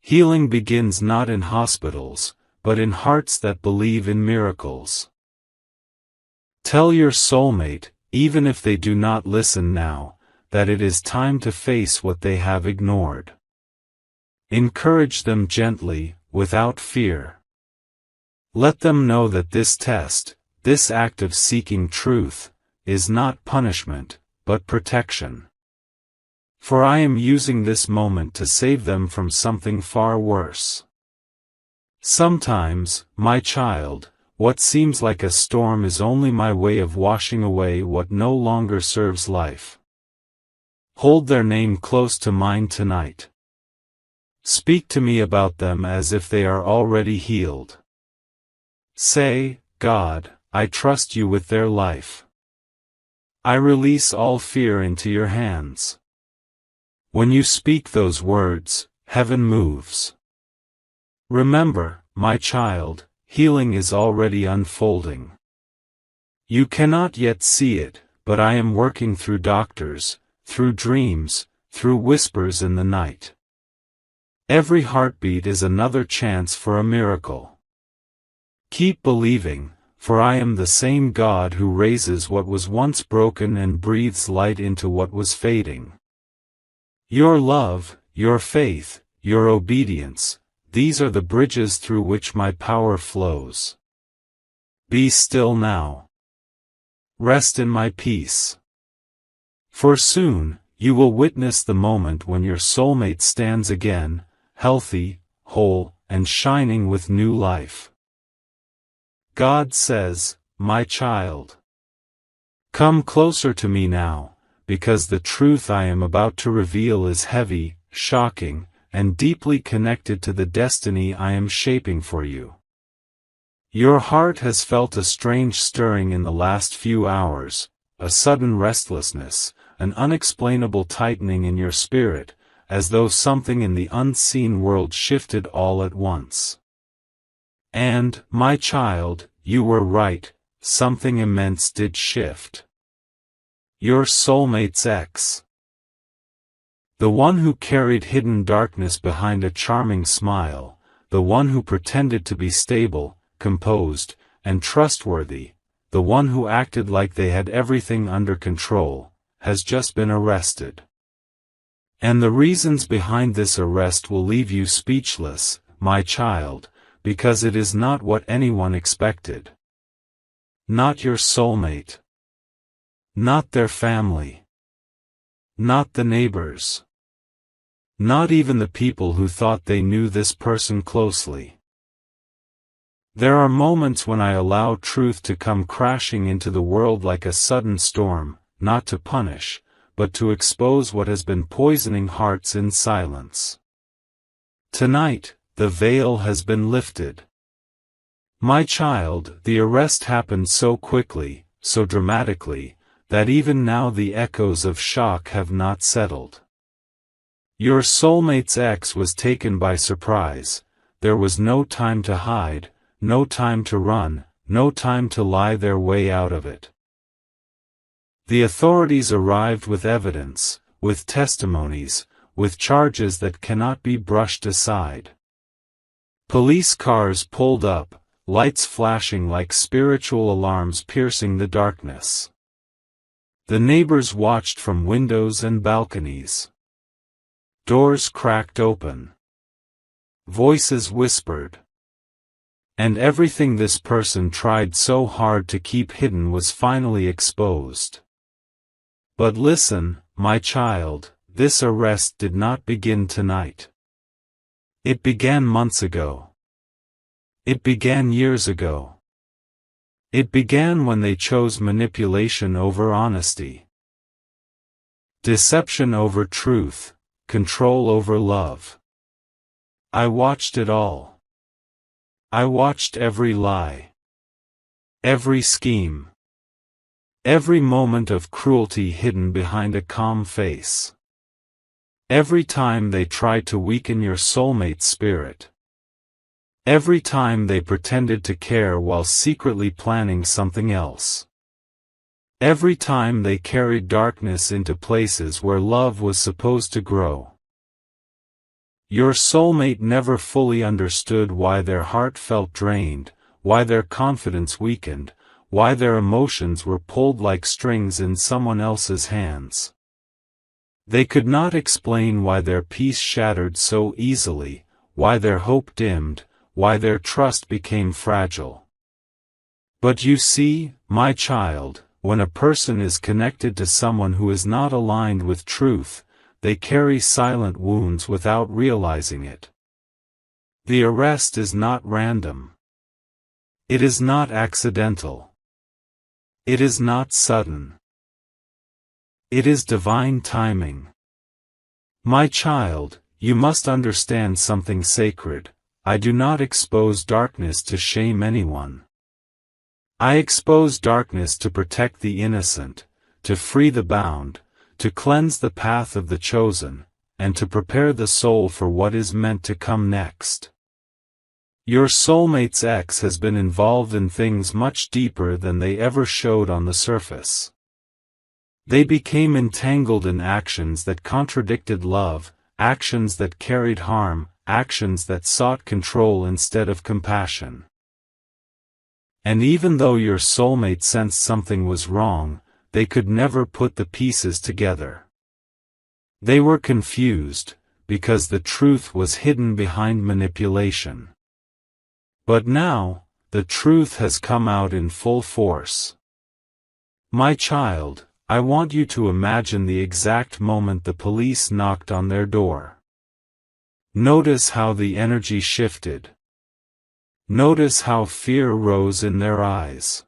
Healing begins not in hospitals, but in hearts that believe in miracles. Tell your soulmate, even if they do not listen now, that it is time to face what they have ignored. Encourage them gently, without fear. Let them know that this test, this act of seeking truth, is not punishment, but protection. For I am using this moment to save them from something far worse. Sometimes, my child, what seems like a storm is only my way of washing away what no longer serves life. Hold their name close to mine tonight. Speak to me about them as if they are already healed. Say, God, I trust you with their life. I release all fear into your hands. When you speak those words, heaven moves. Remember, my child, healing is already unfolding. You cannot yet see it, but I am working through doctors, through dreams, through whispers in the night. Every heartbeat is another chance for a miracle. Keep believing, for I am the same God who raises what was once broken and breathes light into what was fading. Your love, your faith, your obedience, these are the bridges through which my power flows. Be still now. Rest in my peace. For soon, you will witness the moment when your soulmate stands again, healthy, whole, and shining with new life. God says, my child, come closer to me now, because the truth I am about to reveal is heavy, shocking, and deeply connected to the destiny I am shaping for you. Your heart has felt a strange stirring in the last few hours, a sudden restlessness, an unexplainable tightening in your spirit, as though something in the unseen world shifted all at once. And, my child, you were right, something immense did shift. Your soulmate's ex. The one who carried hidden darkness behind a charming smile, the one who pretended to be stable, composed, and trustworthy, the one who acted like they had everything under control, has just been arrested. And the reasons behind this arrest will leave you speechless, my child, because it is not what anyone expected. Not your soulmate. Not their family. Not the neighbors. Not even the people who thought they knew this person closely. There are moments when I allow truth to come crashing into the world like a sudden storm, not to punish, but to expose what has been poisoning hearts in silence. Tonight, the veil has been lifted. My child, the arrest happened so quickly, so dramatically, that even now the echoes of shock have not settled. Your soulmate's ex was taken by surprise. There was no time to hide, no time to run, no time to lie their way out of it. The authorities arrived with evidence, with testimonies, with charges that cannot be brushed aside. Police cars pulled up, lights flashing like spiritual alarms piercing the darkness. The neighbors watched from windows and balconies. Doors cracked open. Voices whispered. And everything this person tried so hard to keep hidden was finally exposed. But listen, my child, this arrest did not begin tonight. It began months ago. It began years ago. It began when they chose manipulation over honesty. Deception over truth, control over love. I watched it all. I watched every lie. Every scheme. Every moment of cruelty hidden behind a calm face. Every time they tried to weaken your soulmate's spirit. Every time they pretended to care while secretly planning something else. Every time they carried darkness into places where love was supposed to grow. Your soulmate never fully understood why their heart felt drained, why their confidence weakened, why their emotions were pulled like strings in someone else's hands. They could not explain why their peace shattered so easily, why their hope dimmed, why their trust became fragile. But you see, my child, when a person is connected to someone who is not aligned with truth, they carry silent wounds without realizing it. The arrest is not random. It is not accidental. It is not sudden. It is divine timing. My child, you must understand something sacred. I do not expose darkness to shame anyone. I expose darkness to protect the innocent, to free the bound, to cleanse the path of the chosen, and to prepare the soul for what is meant to come next. Your soulmate's ex has been involved in things much deeper than they ever showed on the surface. They became entangled in actions that contradicted love, actions that carried harm, actions that sought control instead of compassion. And even though your soulmate sensed something was wrong, they could never put the pieces together. They were confused, because the truth was hidden behind manipulation. But now, the truth has come out in full force. My child, I want you to imagine the exact moment the police knocked on their door. Notice how the energy shifted. Notice how fear rose in their eyes.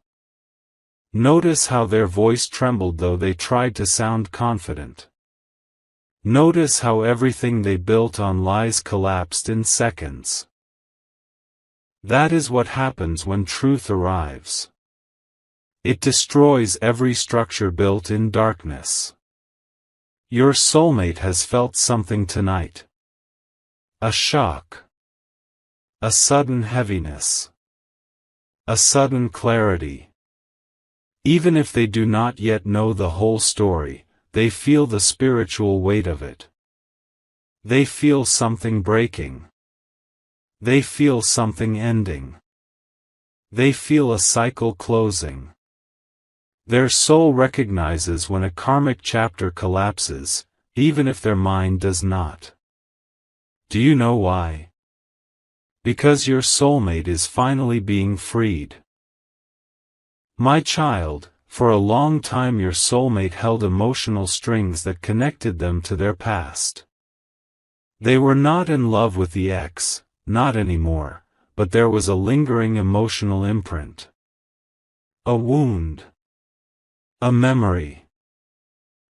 Notice how their voice trembled though they tried to sound confident. Notice how everything they built on lies collapsed in seconds. That is what happens when truth arrives. It destroys every structure built in darkness. Your soulmate has felt something tonight. A shock. A sudden heaviness. A sudden clarity. Even if they do not yet know the whole story, they feel the spiritual weight of it. They feel something breaking. They feel something ending. They feel a cycle closing. Their soul recognizes when a karmic chapter collapses, even if their mind does not. Do you know why? Because your soulmate is finally being freed. My child, for a long time your soulmate held emotional strings that connected them to their past. They were not in love with the ex, not anymore, but there was a lingering emotional imprint. A wound. A memory.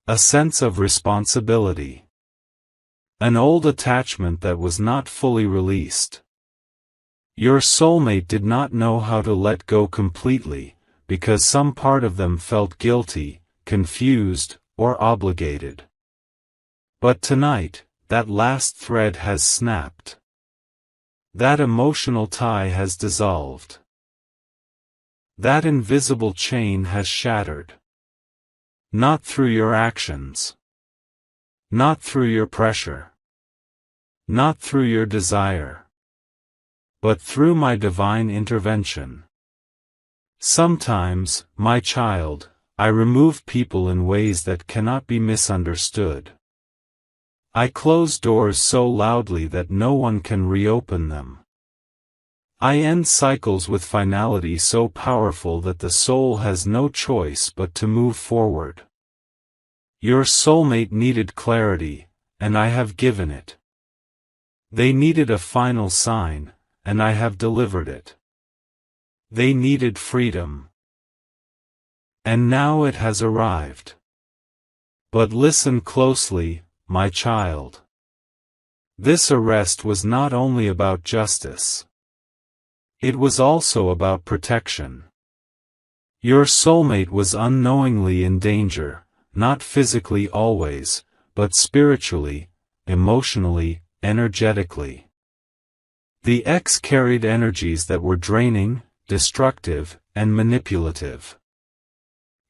A sense of responsibility. An old attachment that was not fully released. Your soulmate did not know how to let go completely, because some part of them felt guilty, confused, or obligated. But tonight, that last thread has snapped. That emotional tie has dissolved. That invisible chain has shattered. Not through your actions. Not through your pressure. Not through your desire. But through my divine intervention. Sometimes, my child, I remove people in ways that cannot be misunderstood. I close doors so loudly that no one can reopen them. I end cycles with finality so powerful that the soul has no choice but to move forward. Your soulmate needed clarity, and I have given it. They needed a final sign, and I have delivered it. They needed freedom. And now it has arrived. But listen closely, my child. This arrest was not only about justice. It was also about protection. Your soulmate was unknowingly in danger, not physically always, but spiritually, emotionally, energetically. The ex carried energies that were draining, destructive, and manipulative.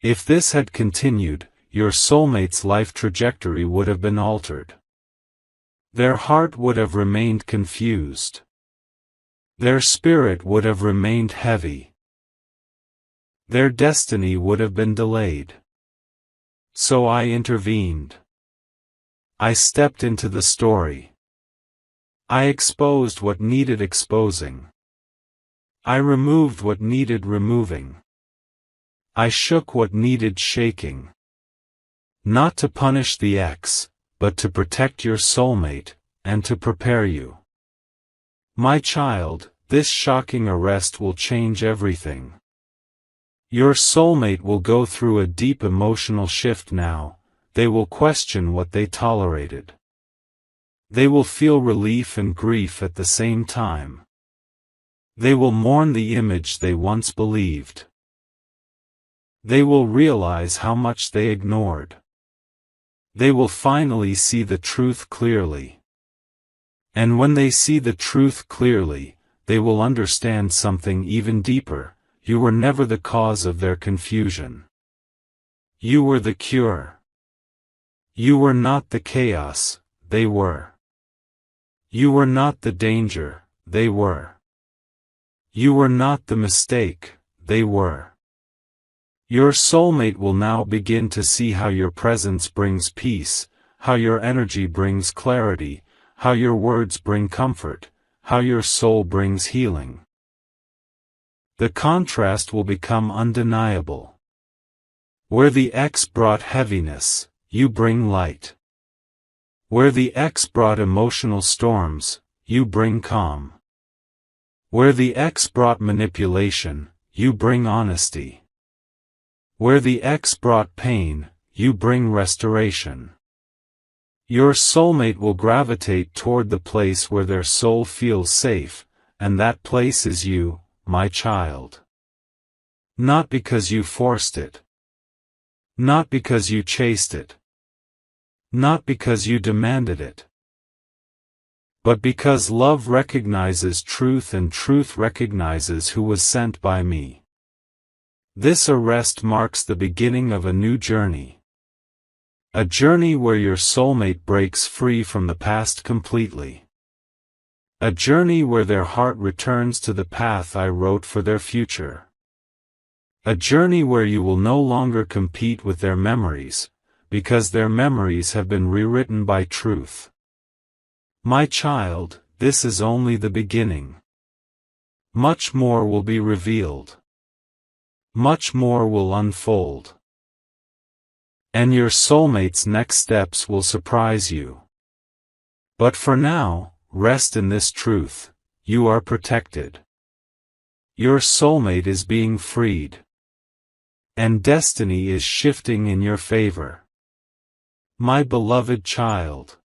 If this had continued, your soulmate's life trajectory would have been altered. Their heart would have remained confused. Their spirit would have remained heavy. Their destiny would have been delayed. So I intervened. I stepped into the story. I exposed what needed exposing. I removed what needed removing. I shook what needed shaking. Not to punish the ex, but to protect your soulmate, and to prepare you. My child, this shocking arrest will change everything. Your soulmate will go through a deep emotional shift now. They will question what they tolerated. They will feel relief and grief at the same time. They will mourn the image they once believed. They will realize how much they ignored. They will finally see the truth clearly. And when they see the truth clearly, they will understand something even deeper. You were never the cause of their confusion. You were the cure. You were not the chaos, they were. You were not the danger, they were. You were not the mistake, they were. Your soulmate will now begin to see how your presence brings peace, how your energy brings clarity, how your words bring comfort, how your soul brings healing. The contrast will become undeniable. Where the ex brought heaviness, you bring light. Where the ex brought emotional storms, you bring calm. Where the ex brought manipulation, you bring honesty. Where the ex brought pain, you bring restoration. Your soulmate will gravitate toward the place where their soul feels safe, and that place is you, my child. Not because you forced it. Not because you chased it. Not because you demanded it. But because love recognizes truth and truth recognizes who was sent by me. This arrest marks the beginning of a new journey. A journey where your soulmate breaks free from the past completely. A journey where their heart returns to the path I wrote for their future. A journey where you will no longer compete with their memories, because their memories have been rewritten by truth. My child, this is only the beginning. Much more will be revealed. Much more will unfold. And your soulmate's next steps will surprise you. But for now, rest in this truth: you are protected. Your soulmate is being freed. And destiny is shifting in your favor. My beloved child.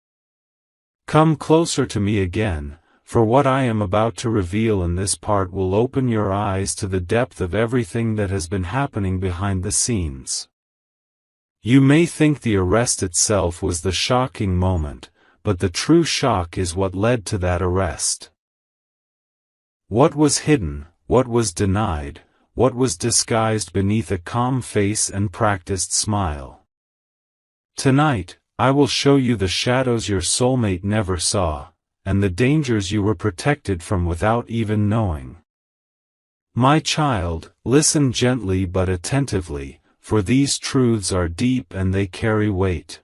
Come closer to me again, for what I am about to reveal in this part will open your eyes to the depth of everything that has been happening behind the scenes. You may think the arrest itself was the shocking moment, but the true shock is what led to that arrest. What was hidden, what was denied, what was disguised beneath a calm face and practiced smile. Tonight, I will show you the shadows your soulmate never saw, and the dangers you were protected from without even knowing. My child, listen gently but attentively, for these truths are deep and they carry weight.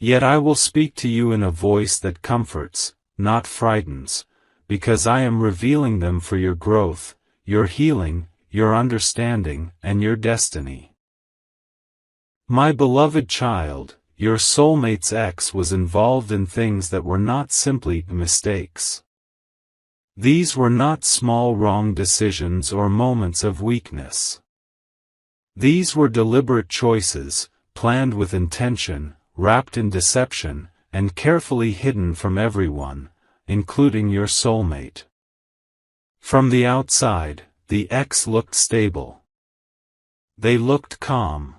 Yet I will speak to you in a voice that comforts, not frightens, because I am revealing them for your growth, your healing, your understanding, and your destiny. My beloved child, your soulmate's ex was involved in things that were not simply mistakes. These were not small wrong decisions or moments of weakness. These were deliberate choices, planned with intention, wrapped in deception, and carefully hidden from everyone, including your soulmate. From the outside, the ex looked stable. They looked calm.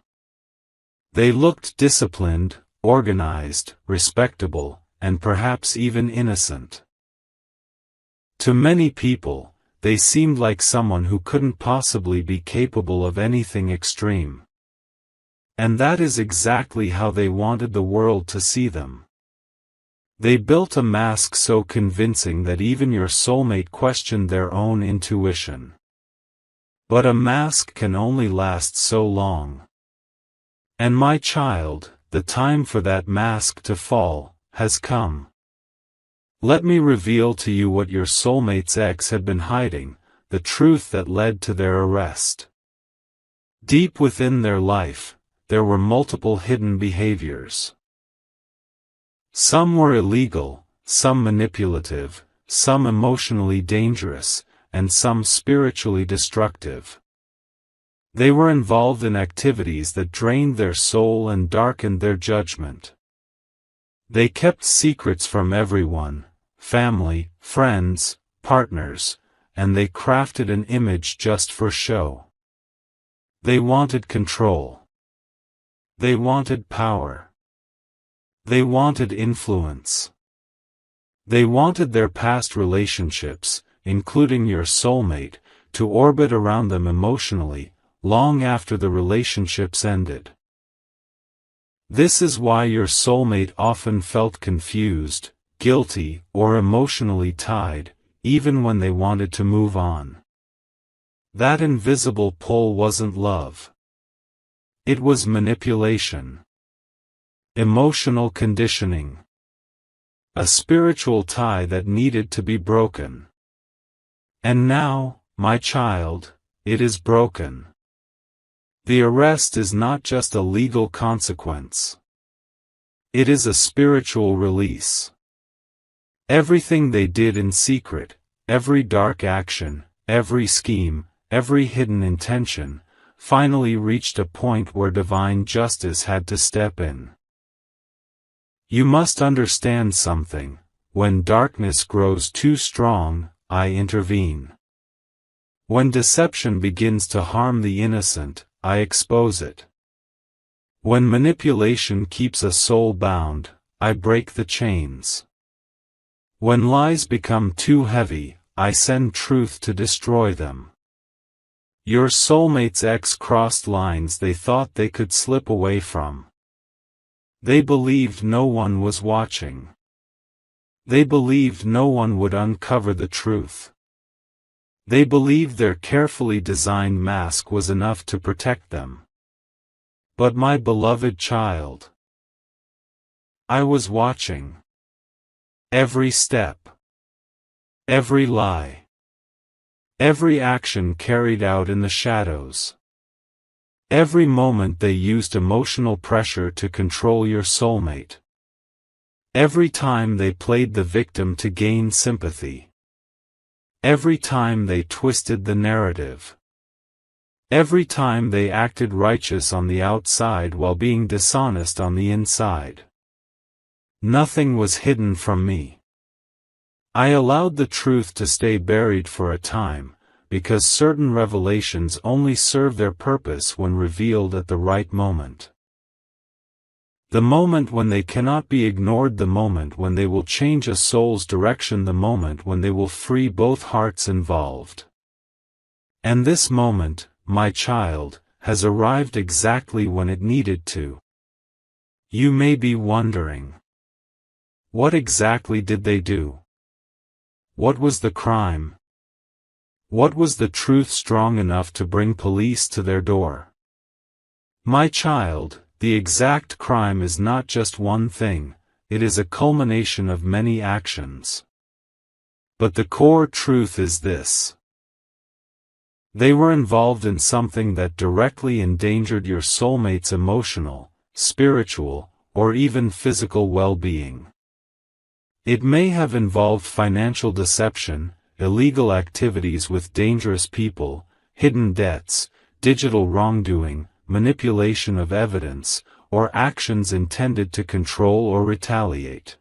They looked disciplined, organized, respectable, and perhaps even innocent. To many people, they seemed like someone who couldn't possibly be capable of anything extreme. And that is exactly how they wanted the world to see them. They built a mask so convincing that even your soulmate questioned their own intuition. But a mask can only last so long. And my child, the time for that mask to fall, has come. Let me reveal to you what your soulmate's ex had been hiding, the truth that led to their arrest. Deep within their life, there were multiple hidden behaviors. Some were illegal, some manipulative, some emotionally dangerous, and some spiritually destructive. They were involved in activities that drained their soul and darkened their judgment. They kept secrets from everyone, family, friends, partners, and they crafted an image just for show. They wanted control. They wanted power. They wanted influence. They wanted their past relationships, including your soulmate, to orbit around them emotionally, long after the relationships ended. This is why your soulmate often felt confused, guilty, or emotionally tied, even when they wanted to move on. That invisible pull wasn't love. It was manipulation. Emotional conditioning. A spiritual tie that needed to be broken. And now, my child, it is broken. The arrest is not just a legal consequence. It is a spiritual release. Everything they did in secret, every dark action, every scheme, every hidden intention, finally reached a point where divine justice had to step in. You must understand something: when darkness grows too strong, I intervene. When deception begins to harm the innocent, I expose it. When manipulation keeps a soul bound, I break the chains. When lies become too heavy, I send truth to destroy them. Your soulmate's ex crossed lines they thought they could slip away from. They believed no one was watching. They believed no one would uncover the truth. They believed their carefully designed mask was enough to protect them. But my beloved child, I was watching. Every step. Every lie. Every action carried out in the shadows. Every moment they used emotional pressure to control your soulmate. Every time they played the victim to gain sympathy. Every time they twisted the narrative. Every time they acted righteous on the outside while being dishonest on the inside. Nothing was hidden from me. I allowed the truth to stay buried for a time, because certain revelations only serve their purpose when revealed at the right moment. The moment when they cannot be ignored, the moment when they will change a soul's direction, the moment when they will free both hearts involved. And this moment, my child, has arrived exactly when it needed to. You may be wondering, what exactly did they do? What was the crime? What was the truth strong enough to bring police to their door? My child, the exact crime is not just one thing, it is a culmination of many actions. But the core truth is this. They were involved in something that directly endangered your soulmate's emotional, spiritual, or even physical well-being. It may have involved financial deception, illegal activities with dangerous people, hidden debts, digital wrongdoing, manipulation of evidence, or actions intended to control or retaliate.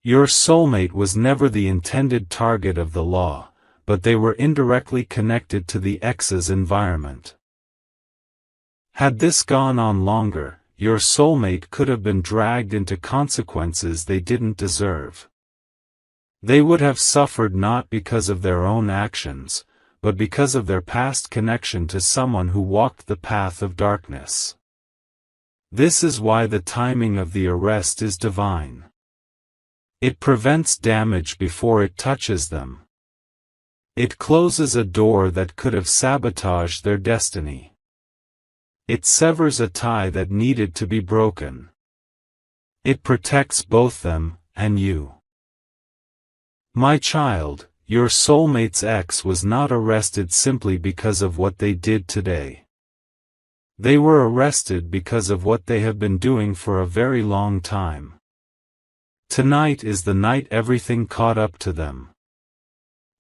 Your soulmate was never the intended target of the law, but they were indirectly connected to the ex's environment. Had this gone on longer, your soulmate could have been dragged into consequences they didn't deserve. They would have suffered not because of their own actions, but because of their past connection to someone who walked the path of darkness. This is why the timing of the arrest is divine. It prevents damage before it touches them. It closes a door that could have sabotaged their destiny. It severs a tie that needed to be broken. It protects both them and you. My child, your soulmate's ex was not arrested simply because of what they did today. They were arrested because of what they have been doing for a very long time. Tonight is the night everything caught up to them.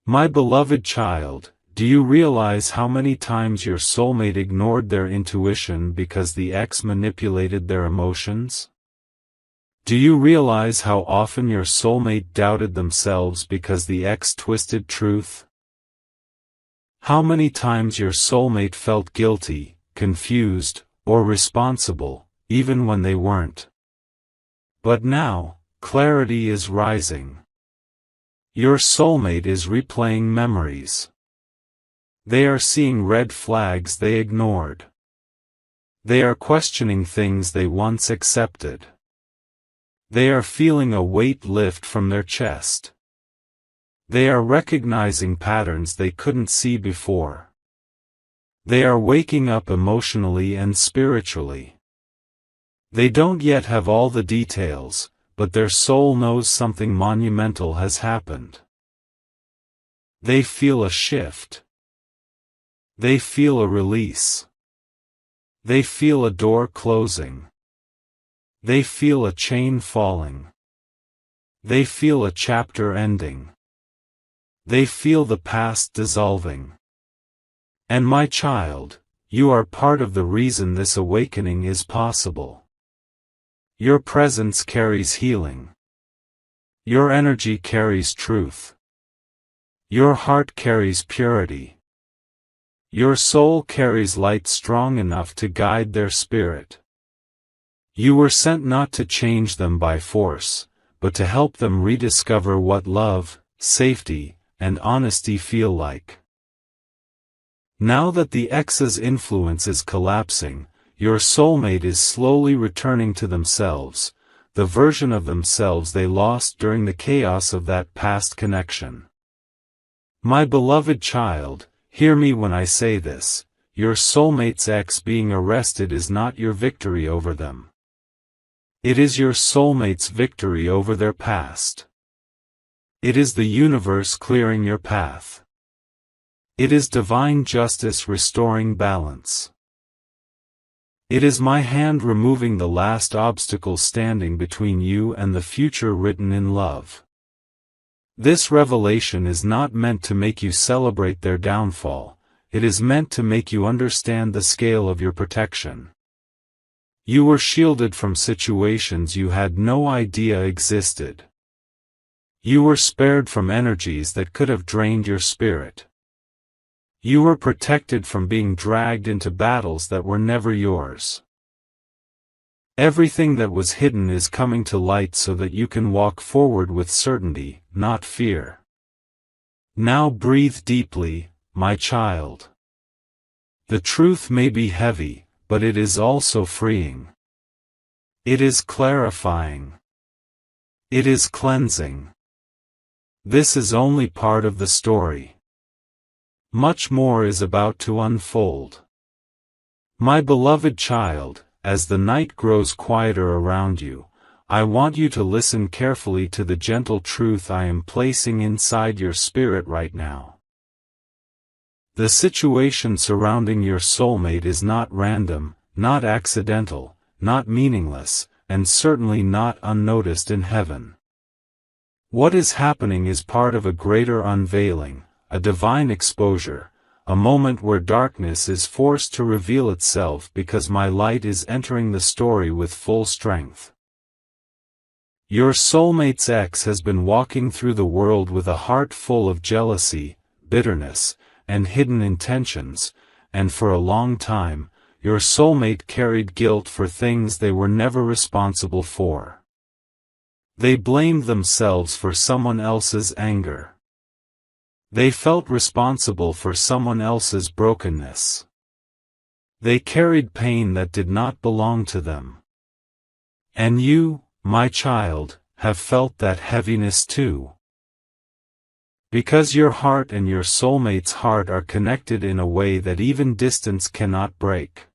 My beloved child, do you realize how many times your soulmate ignored their intuition because the ex manipulated their emotions? Do you realize how often your soulmate doubted themselves because the ex twisted truth? How many times your soulmate felt guilty, confused, or responsible, even when they weren't? But now, clarity is rising. Your soulmate is replaying memories. They are seeing red flags they ignored. They are questioning things they once accepted. They are feeling a weight lift from their chest. They are recognizing patterns they couldn't see before. They are waking up emotionally and spiritually. They don't yet have all the details, but their soul knows something monumental has happened. They feel a shift. They feel a release. They feel a door closing. They feel a chain falling. They feel a chapter ending. They feel the past dissolving. And my child, you are part of the reason this awakening is possible. Your presence carries healing. Your energy carries truth. Your heart carries purity. Your soul carries light strong enough to guide their spirit. You were sent not to change them by force, but to help them rediscover what love, safety, and honesty feel like. Now that the ex's influence is collapsing, your soulmate is slowly returning to themselves, the version of themselves they lost during the chaos of that past connection. My beloved child, hear me when I say this, your soulmate's ex being arrested is not your victory over them. It is your soulmate's victory over their past. It is the universe clearing your path. It is divine justice restoring balance. It is my hand removing the last obstacle standing between you and the future written in love. This revelation is not meant to make you celebrate their downfall, it is meant to make you understand the scale of your protection. You were shielded from situations you had no idea existed. You were spared from energies that could have drained your spirit. You were protected from being dragged into battles that were never yours. Everything that was hidden is coming to light so that you can walk forward with certainty, not fear. Now breathe deeply, my child. The truth may be heavy, but it is also freeing. It is clarifying. It is cleansing. This is only part of the story. Much more is about to unfold. My beloved child, as the night grows quieter around you, I want you to listen carefully to the gentle truth I am placing inside your spirit right now. The situation surrounding your soulmate is not random, not accidental, not meaningless, and certainly not unnoticed in heaven. What is happening is part of a greater unveiling, a divine exposure, a moment where darkness is forced to reveal itself because my light is entering the story with full strength. Your soulmate's ex has been walking through the world with a heart full of jealousy, bitterness, and hidden intentions, and for a long time, your soulmate carried guilt for things they were never responsible for. They blamed themselves for someone else's anger. They felt responsible for someone else's brokenness. They carried pain that did not belong to them. And you, my child, have felt that heaviness too. Because your heart and your soulmate's heart are connected in a way that even distance cannot break.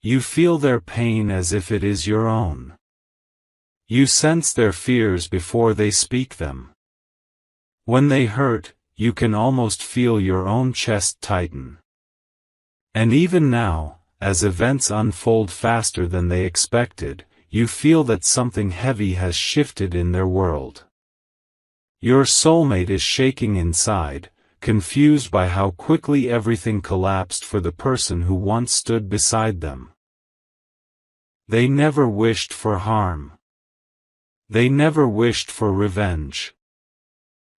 You feel their pain as if it is your own. You sense their fears before they speak them. When they hurt, you can almost feel your own chest tighten. And even now, as events unfold faster than they expected, you feel that something heavy has shifted in their world. Your soulmate is shaking inside, confused by how quickly everything collapsed for the person who once stood beside them. They never wished for harm. They never wished for revenge.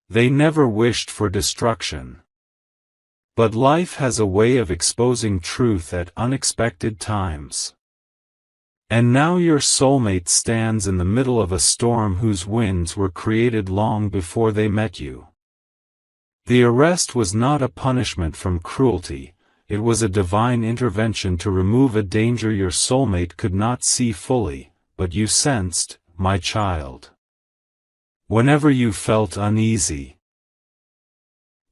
They never wished for destruction. But life has a way of exposing truth at unexpected times. And now your soulmate stands in the middle of a storm whose winds were created long before they met you. The arrest was not a punishment from cruelty, it was a divine intervention to remove a danger your soulmate could not see fully, but you sensed, my child. Whenever you felt uneasy,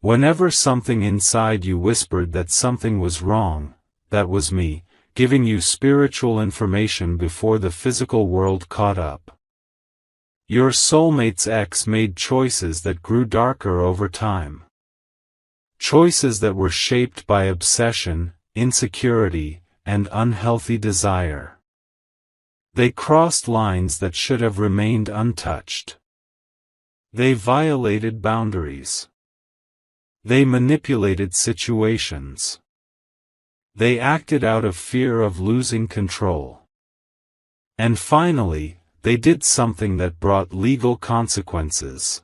whenever something inside you whispered that something was wrong, that was me, giving you spiritual information before the physical world caught up. Your soulmate's ex made choices that grew darker over time. Choices that were shaped by obsession, insecurity, and unhealthy desire. They crossed lines that should have remained untouched. They violated boundaries. They manipulated situations. They acted out of fear of losing control. And finally, they did something that brought legal consequences.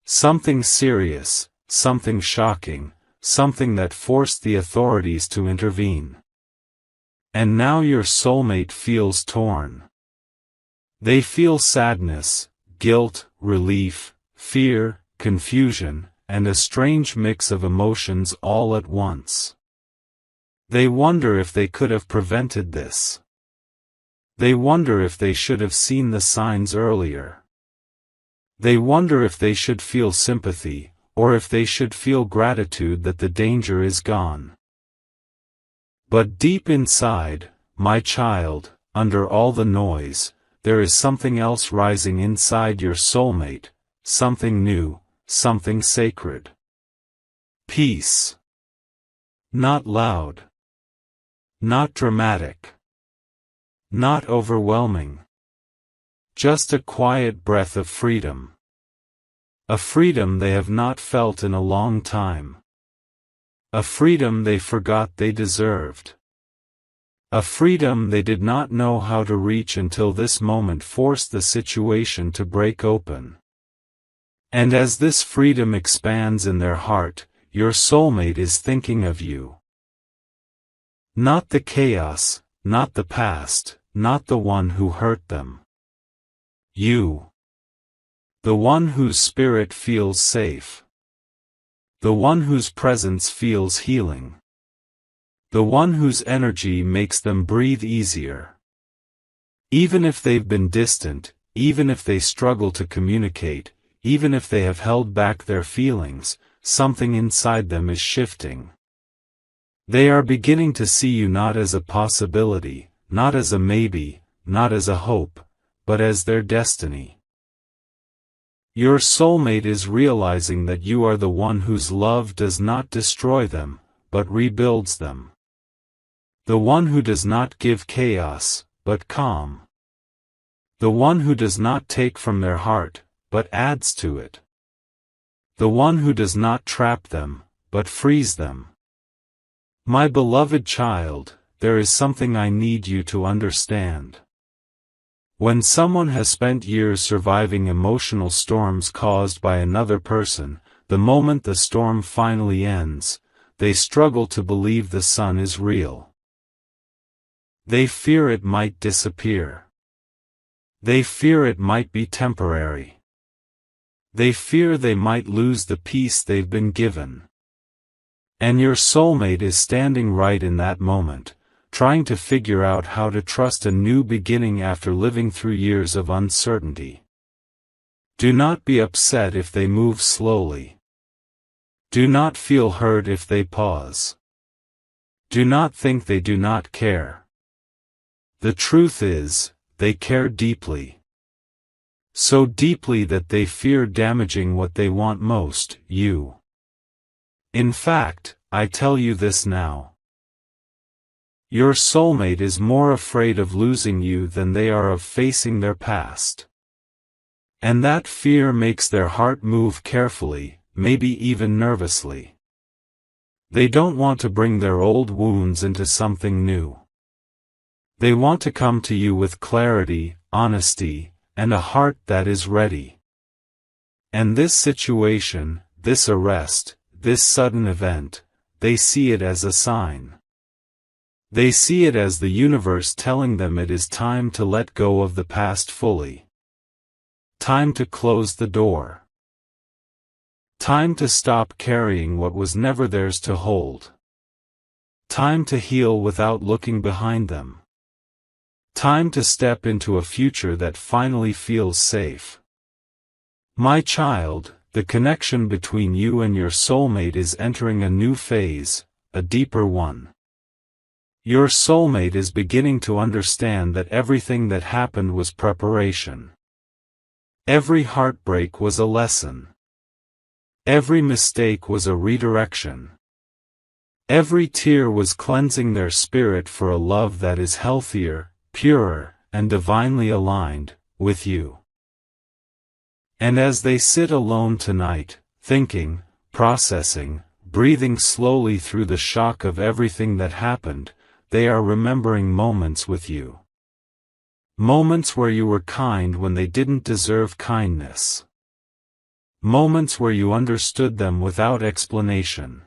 Something serious, something shocking, something that forced the authorities to intervene. And now your soulmate feels torn. They feel sadness, guilt, relief, fear, confusion, and a strange mix of emotions all at once. They wonder if they could have prevented this. They wonder if they should have seen the signs earlier. They wonder if they should feel sympathy, or if they should feel gratitude that the danger is gone. But deep inside, my child, under all the noise, there is something else rising inside your soulmate, something new, something sacred. Peace. Not loud. Not dramatic. Not overwhelming. Just a quiet breath of freedom. A freedom they have not felt in a long time. A freedom they forgot they deserved. A freedom they did not know how to reach until this moment forced the situation to break open. And as this freedom expands in their heart, your soulmate is thinking of you. Not the chaos, not the past, not the one who hurt them. You. The one whose spirit feels safe. The one whose presence feels healing. The one whose energy makes them breathe easier. Even if they've been distant, even if they struggle to communicate, even if they have held back their feelings, something inside them is shifting. They are beginning to see you not as a possibility, not as a maybe, not as a hope, but as their destiny. Your soulmate is realizing that you are the one whose love does not destroy them, but rebuilds them. The one who does not give chaos, but calm. The one who does not take from their heart, but adds to it. The one who does not trap them, but frees them. My beloved child, there is something I need you to understand. When someone has spent years surviving emotional storms caused by another person, the moment the storm finally ends, they struggle to believe the sun is real. They fear it might disappear. They fear it might be temporary. They fear they might lose the peace they've been given. And your soulmate is standing right in that moment, trying to figure out how to trust a new beginning after living through years of uncertainty. Do not be upset if they move slowly. Do not feel hurt if they pause. Do not think they do not care. The truth is, they care deeply. So deeply that they fear damaging what they want most, you. In fact, I tell you this now. Your soulmate is more afraid of losing you than they are of facing their past. And that fear makes their heart move carefully, maybe even nervously. They don't want to bring their old wounds into something new. They want to come to you with clarity, honesty, and a heart that is ready. And this situation, this arrest, this sudden event, they see it as a sign. They see it as the universe telling them it is time to let go of the past fully. Time to close the door. Time to stop carrying what was never theirs to hold. Time to heal without looking behind them. Time to step into a future that finally feels safe. My child, the connection between you and your soulmate is entering a new phase, a deeper one. Your soulmate is beginning to understand that everything that happened was preparation. Every heartbreak was a lesson. Every mistake was a redirection. Every tear was cleansing their spirit for a love that is healthier, purer, and divinely aligned with you. And as they sit alone tonight, thinking, processing, breathing slowly through the shock of everything that happened, they are remembering moments with you. Moments where you were kind when they didn't deserve kindness. Moments where you understood them without explanation.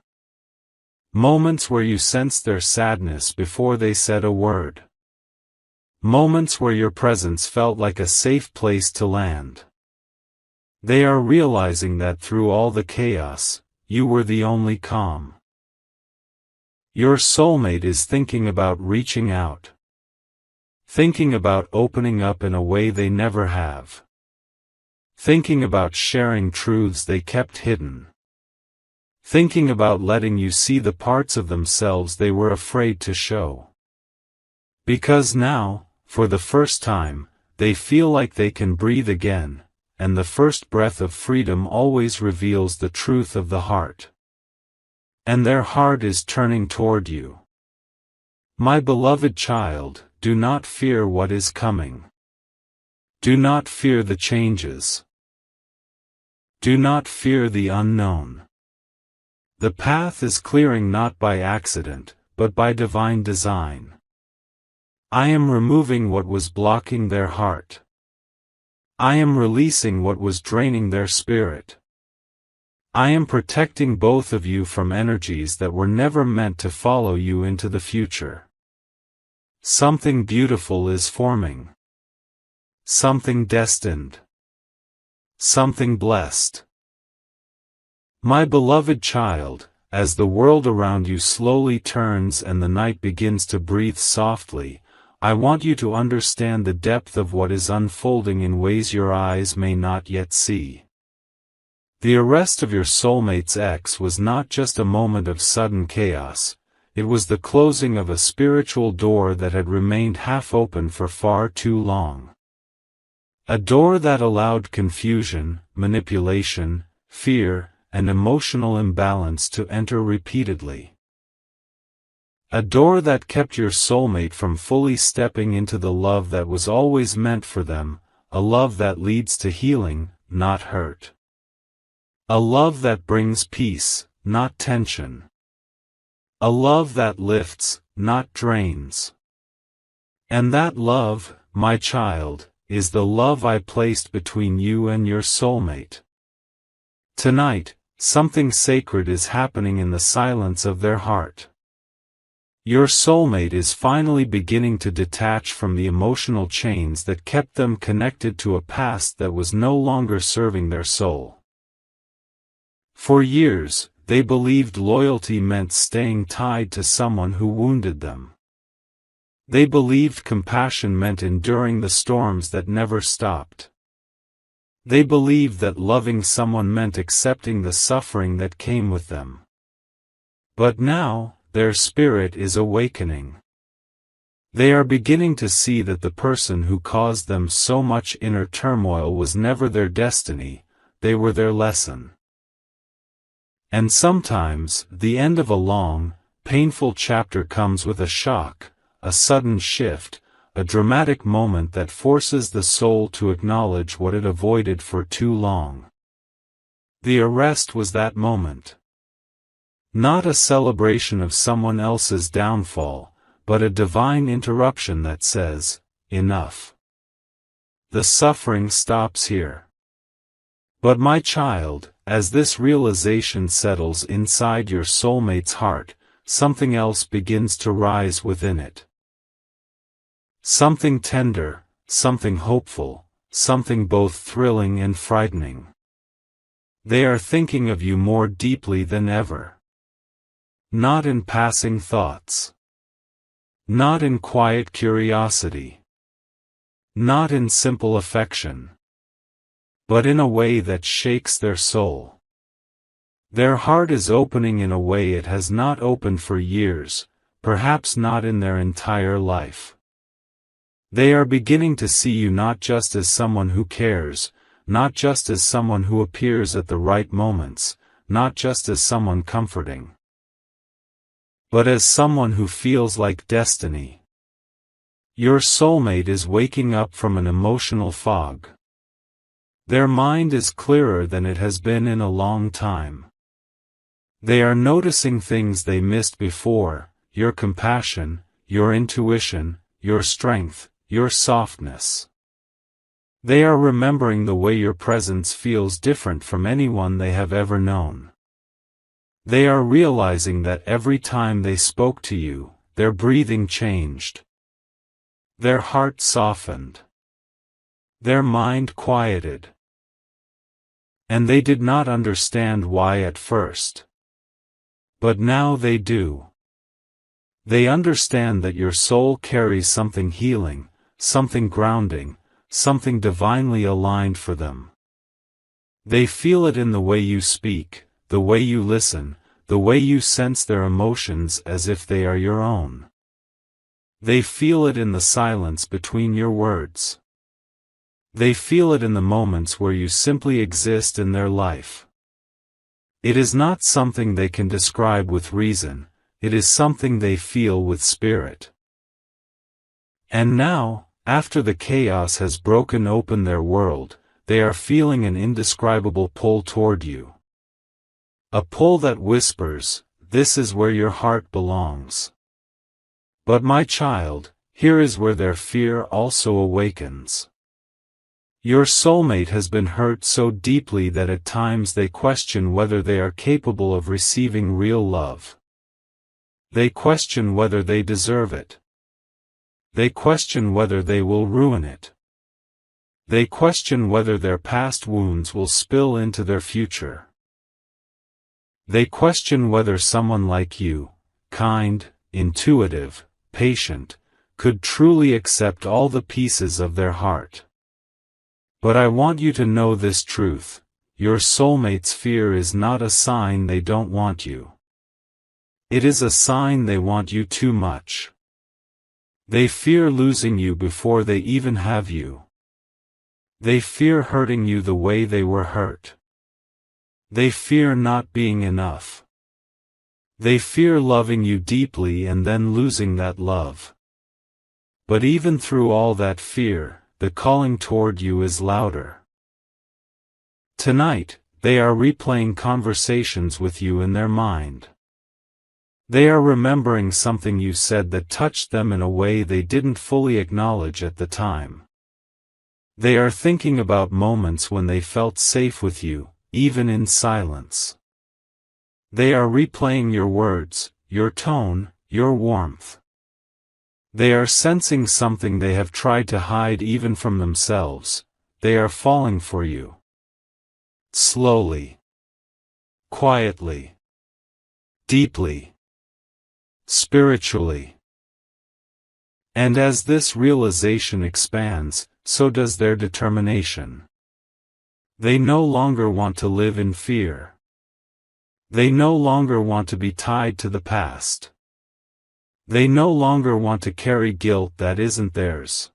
Moments where you sensed their sadness before they said a word. Moments where your presence felt like a safe place to land. They are realizing that through all the chaos, you were the only calm. Your soulmate is thinking about reaching out. Thinking about opening up in a way they never have. Thinking about sharing truths they kept hidden. Thinking about letting you see the parts of themselves they were afraid to show. Because now, for the first time, they feel like they can breathe again, and the first breath of freedom always reveals the truth of the heart. And their heart is turning toward you. My beloved child, do not fear what is coming. Do not fear the changes. Do not fear the unknown. The path is clearing not by accident, but by divine design. I am removing what was blocking their heart. I am releasing what was draining their spirit. I am protecting both of you from energies that were never meant to follow you into the future. Something beautiful is forming. Something destined. Something blessed. My beloved child, as the world around you slowly turns and the night begins to breathe softly, I want you to understand the depth of what is unfolding in ways your eyes may not yet see. The arrest of your soulmate's ex was not just a moment of sudden chaos, it was the closing of a spiritual door that had remained half open for far too long. A door that allowed confusion, manipulation, fear, and emotional imbalance to enter repeatedly. A door that kept your soulmate from fully stepping into the love that was always meant for them, a love that leads to healing, not hurt. A love that brings peace, not tension. A love that lifts, not drains. And that love, my child, is the love I placed between you and your soulmate. Tonight, something sacred is happening in the silence of their heart. Your soulmate is finally beginning to detach from the emotional chains that kept them connected to a past that was no longer serving their soul. For years, they believed loyalty meant staying tied to someone who wounded them. They believed compassion meant enduring the storms that never stopped. They believed that loving someone meant accepting the suffering that came with them. But now, their spirit is awakening. They are beginning to see that the person who caused them so much inner turmoil was never their destiny, they were their lesson. And sometimes, the end of a long, painful chapter comes with a shock, a sudden shift, a dramatic moment that forces the soul to acknowledge what it avoided for too long. The arrest was that moment. Not a celebration of someone else's downfall, but a divine interruption that says, enough. The suffering stops here. But my child, as this realization settles inside your soulmate's heart, something else begins to rise within it. Something tender, something hopeful, something both thrilling and frightening. They are thinking of you more deeply than ever. Not in passing thoughts. Not in quiet curiosity. Not in simple affection. But in a way that shakes their soul. Their heart is opening in a way it has not opened for years, perhaps not in their entire life. They are beginning to see you not just as someone who cares, not just as someone who appears at the right moments, not just as someone comforting, but as someone who feels like destiny. Your soulmate is waking up from an emotional fog. Their mind is clearer than it has been in a long time. They are noticing things they missed before, your compassion, your intuition, your strength, your softness. They are remembering the way your presence feels different from anyone they have ever known. They are realizing that every time they spoke to you, their breathing changed. Their heart softened. Their mind quieted. And they did not understand why at first. But now they do. They understand that your soul carries something healing, something grounding, something divinely aligned for them. They feel it in the way you speak, the way you listen, the way you sense their emotions as if they are your own. They feel it in the silence between your words. They feel it in the moments where you simply exist in their life. It is not something they can describe with reason, it is something they feel with spirit. And now, after the chaos has broken open their world, they are feeling an indescribable pull toward you. A pull that whispers, "This is where your heart belongs." But my child, here is where their fear also awakens. Your soulmate has been hurt so deeply that at times they question whether they are capable of receiving real love. They question whether they deserve it. They question whether they will ruin it. They question whether their past wounds will spill into their future. They question whether someone like you, kind, intuitive, patient, could truly accept all the pieces of their heart. But I want you to know this truth: your soulmate's fear is not a sign they don't want you. It is a sign they want you too much. They fear losing you before they even have you. They fear hurting you the way they were hurt. They fear not being enough. They fear loving you deeply and then losing that love. But even through all that fear, the calling toward you is louder. Tonight, they are replaying conversations with you in their mind. They are remembering something you said that touched them in a way they didn't fully acknowledge at the time. They are thinking about moments when they felt safe with you, even in silence. They are replaying your words, your tone, your warmth. They are sensing something they have tried to hide even from themselves. They are falling for you. Slowly. Quietly. Deeply. Spiritually. And as this realization expands, so does their determination. They no longer want to live in fear. They no longer want to be tied to the past. They no longer want to carry guilt that isn't theirs.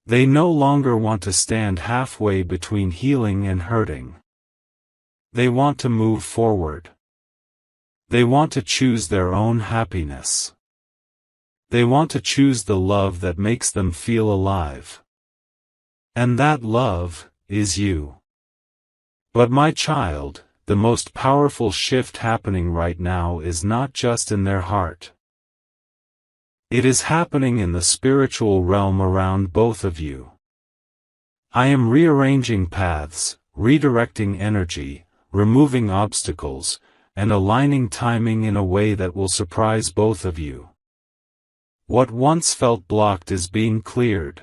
They no longer want to stand halfway between healing and hurting. They want to move forward. They want to choose their own happiness. They want to choose the love that makes them feel alive. And that love is you. But my child, the most powerful shift happening right now is not just in their heart. It is happening in the spiritual realm around both of you. I am rearranging paths, redirecting energy, removing obstacles, and aligning timing in a way that will surprise both of you. What once felt blocked is being cleared.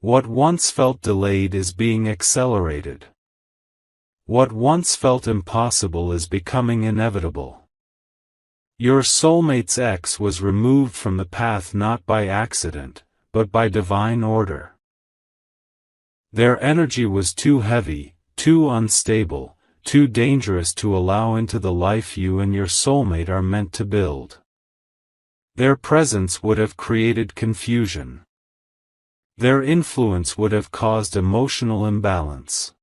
What once felt delayed is being accelerated. What once felt impossible is becoming inevitable. Your soulmate's ex was removed from the path not by accident, but by divine order. Their energy was too heavy, too unstable, too dangerous to allow into the life you and your soulmate are meant to build. Their presence would have created confusion. Their influence would have caused emotional imbalance.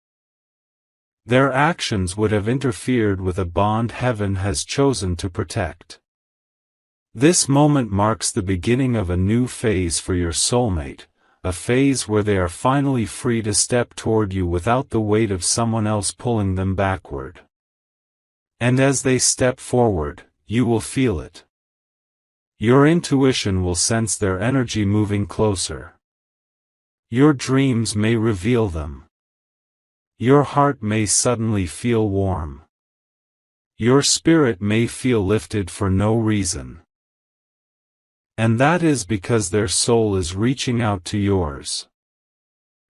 Their actions would have interfered with a bond heaven has chosen to protect. This moment marks the beginning of a new phase for your soulmate, a phase where they are finally free to step toward you without the weight of someone else pulling them backward. And as they step forward, you will feel it. Your intuition will sense their energy moving closer. Your dreams may reveal them. Your heart may suddenly feel warm. Your spirit may feel lifted for no reason. And that is because their soul is reaching out to yours.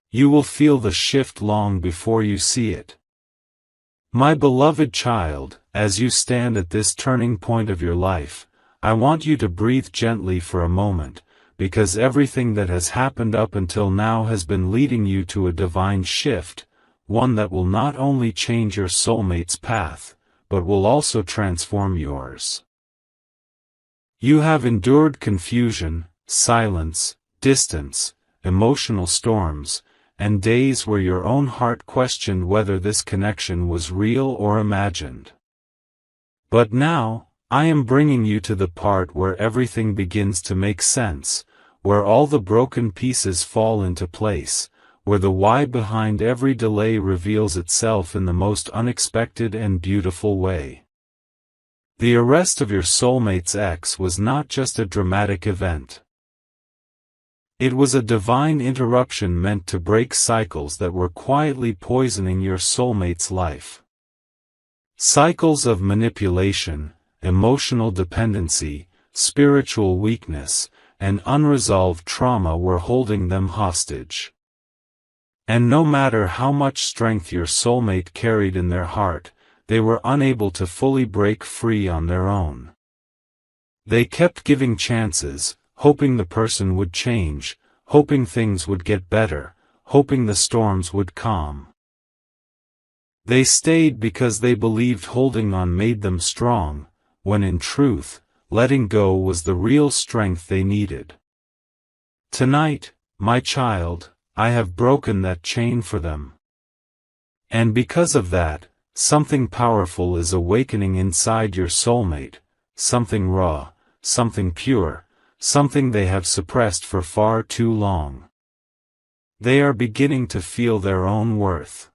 You will feel the shift long before you see it. My beloved child, as you stand at this turning point of your life, I want you to breathe gently for a moment, because everything that has happened up until now has been leading you to a divine shift, one that will not only change your soulmate's path, but will also transform yours. You have endured confusion, silence, distance, emotional storms, and days where your own heart questioned whether this connection was real or imagined. But now, I am bringing you to the part where everything begins to make sense, where all the broken pieces fall into place, where the why behind every delay reveals itself in the most unexpected and beautiful way. The arrest of your soulmate's ex was not just a dramatic event. It was a divine interruption meant to break cycles that were quietly poisoning your soulmate's life. Cycles of manipulation, emotional dependency, spiritual weakness, and unresolved trauma were holding them hostage. And no matter how much strength your soulmate carried in their heart, they were unable to fully break free on their own. They kept giving chances, hoping the person would change, hoping things would get better, hoping the storms would calm. They stayed because they believed holding on made them strong, when in truth, letting go was the real strength they needed. Tonight, my child, I have broken that chain for them. And because of that, something powerful is awakening inside your soulmate, something raw, something pure, something they have suppressed for far too long. They are beginning to feel their own worth.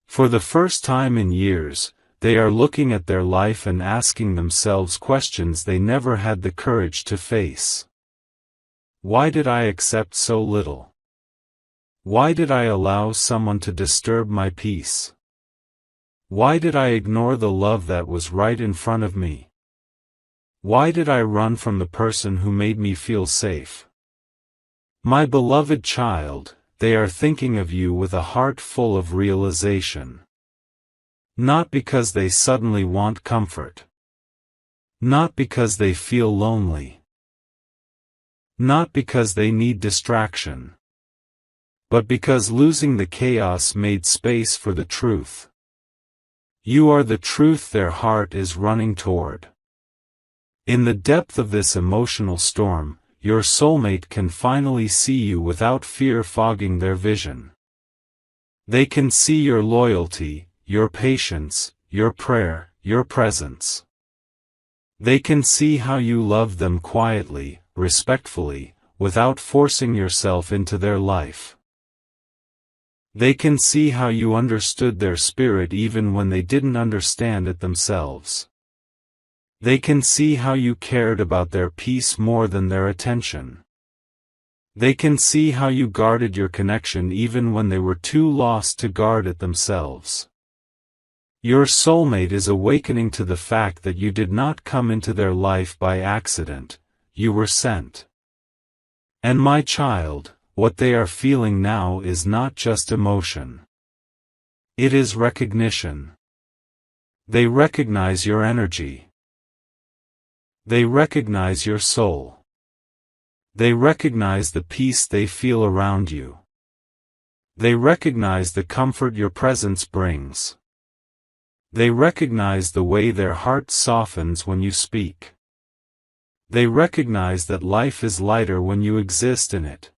For the first time in years, they are looking at their life and asking themselves questions they never had the courage to face. Why did I accept so little? Why did I allow someone to disturb my peace? Why did I ignore the love that was right in front of me? Why did I run from the person who made me feel safe? My beloved child, they are thinking of you with a heart full of realization. Not because they suddenly want comfort. Not because they feel lonely. Not because they need distraction. But because losing the chaos made space for the truth. You are the truth their heart is running toward. In the depth of this emotional storm, your soulmate can finally see you without fear fogging their vision. They can see your loyalty, your patience, your prayer, your presence. They can see how you love them quietly, respectfully, without forcing yourself into their life. They can see how you understood their spirit even when they didn't understand it themselves. They can see how you cared about their peace more than their attention. They can see how you guarded your connection even when they were too lost to guard it themselves. Your soulmate is awakening to the fact that you did not come into their life by accident, you were sent. And my child, what they are feeling now is not just emotion. It is recognition. They recognize your energy. They recognize your soul. They recognize the peace they feel around you. They recognize the comfort your presence brings. They recognize the way their heart softens when you speak. They recognize that life is lighter when you exist in it.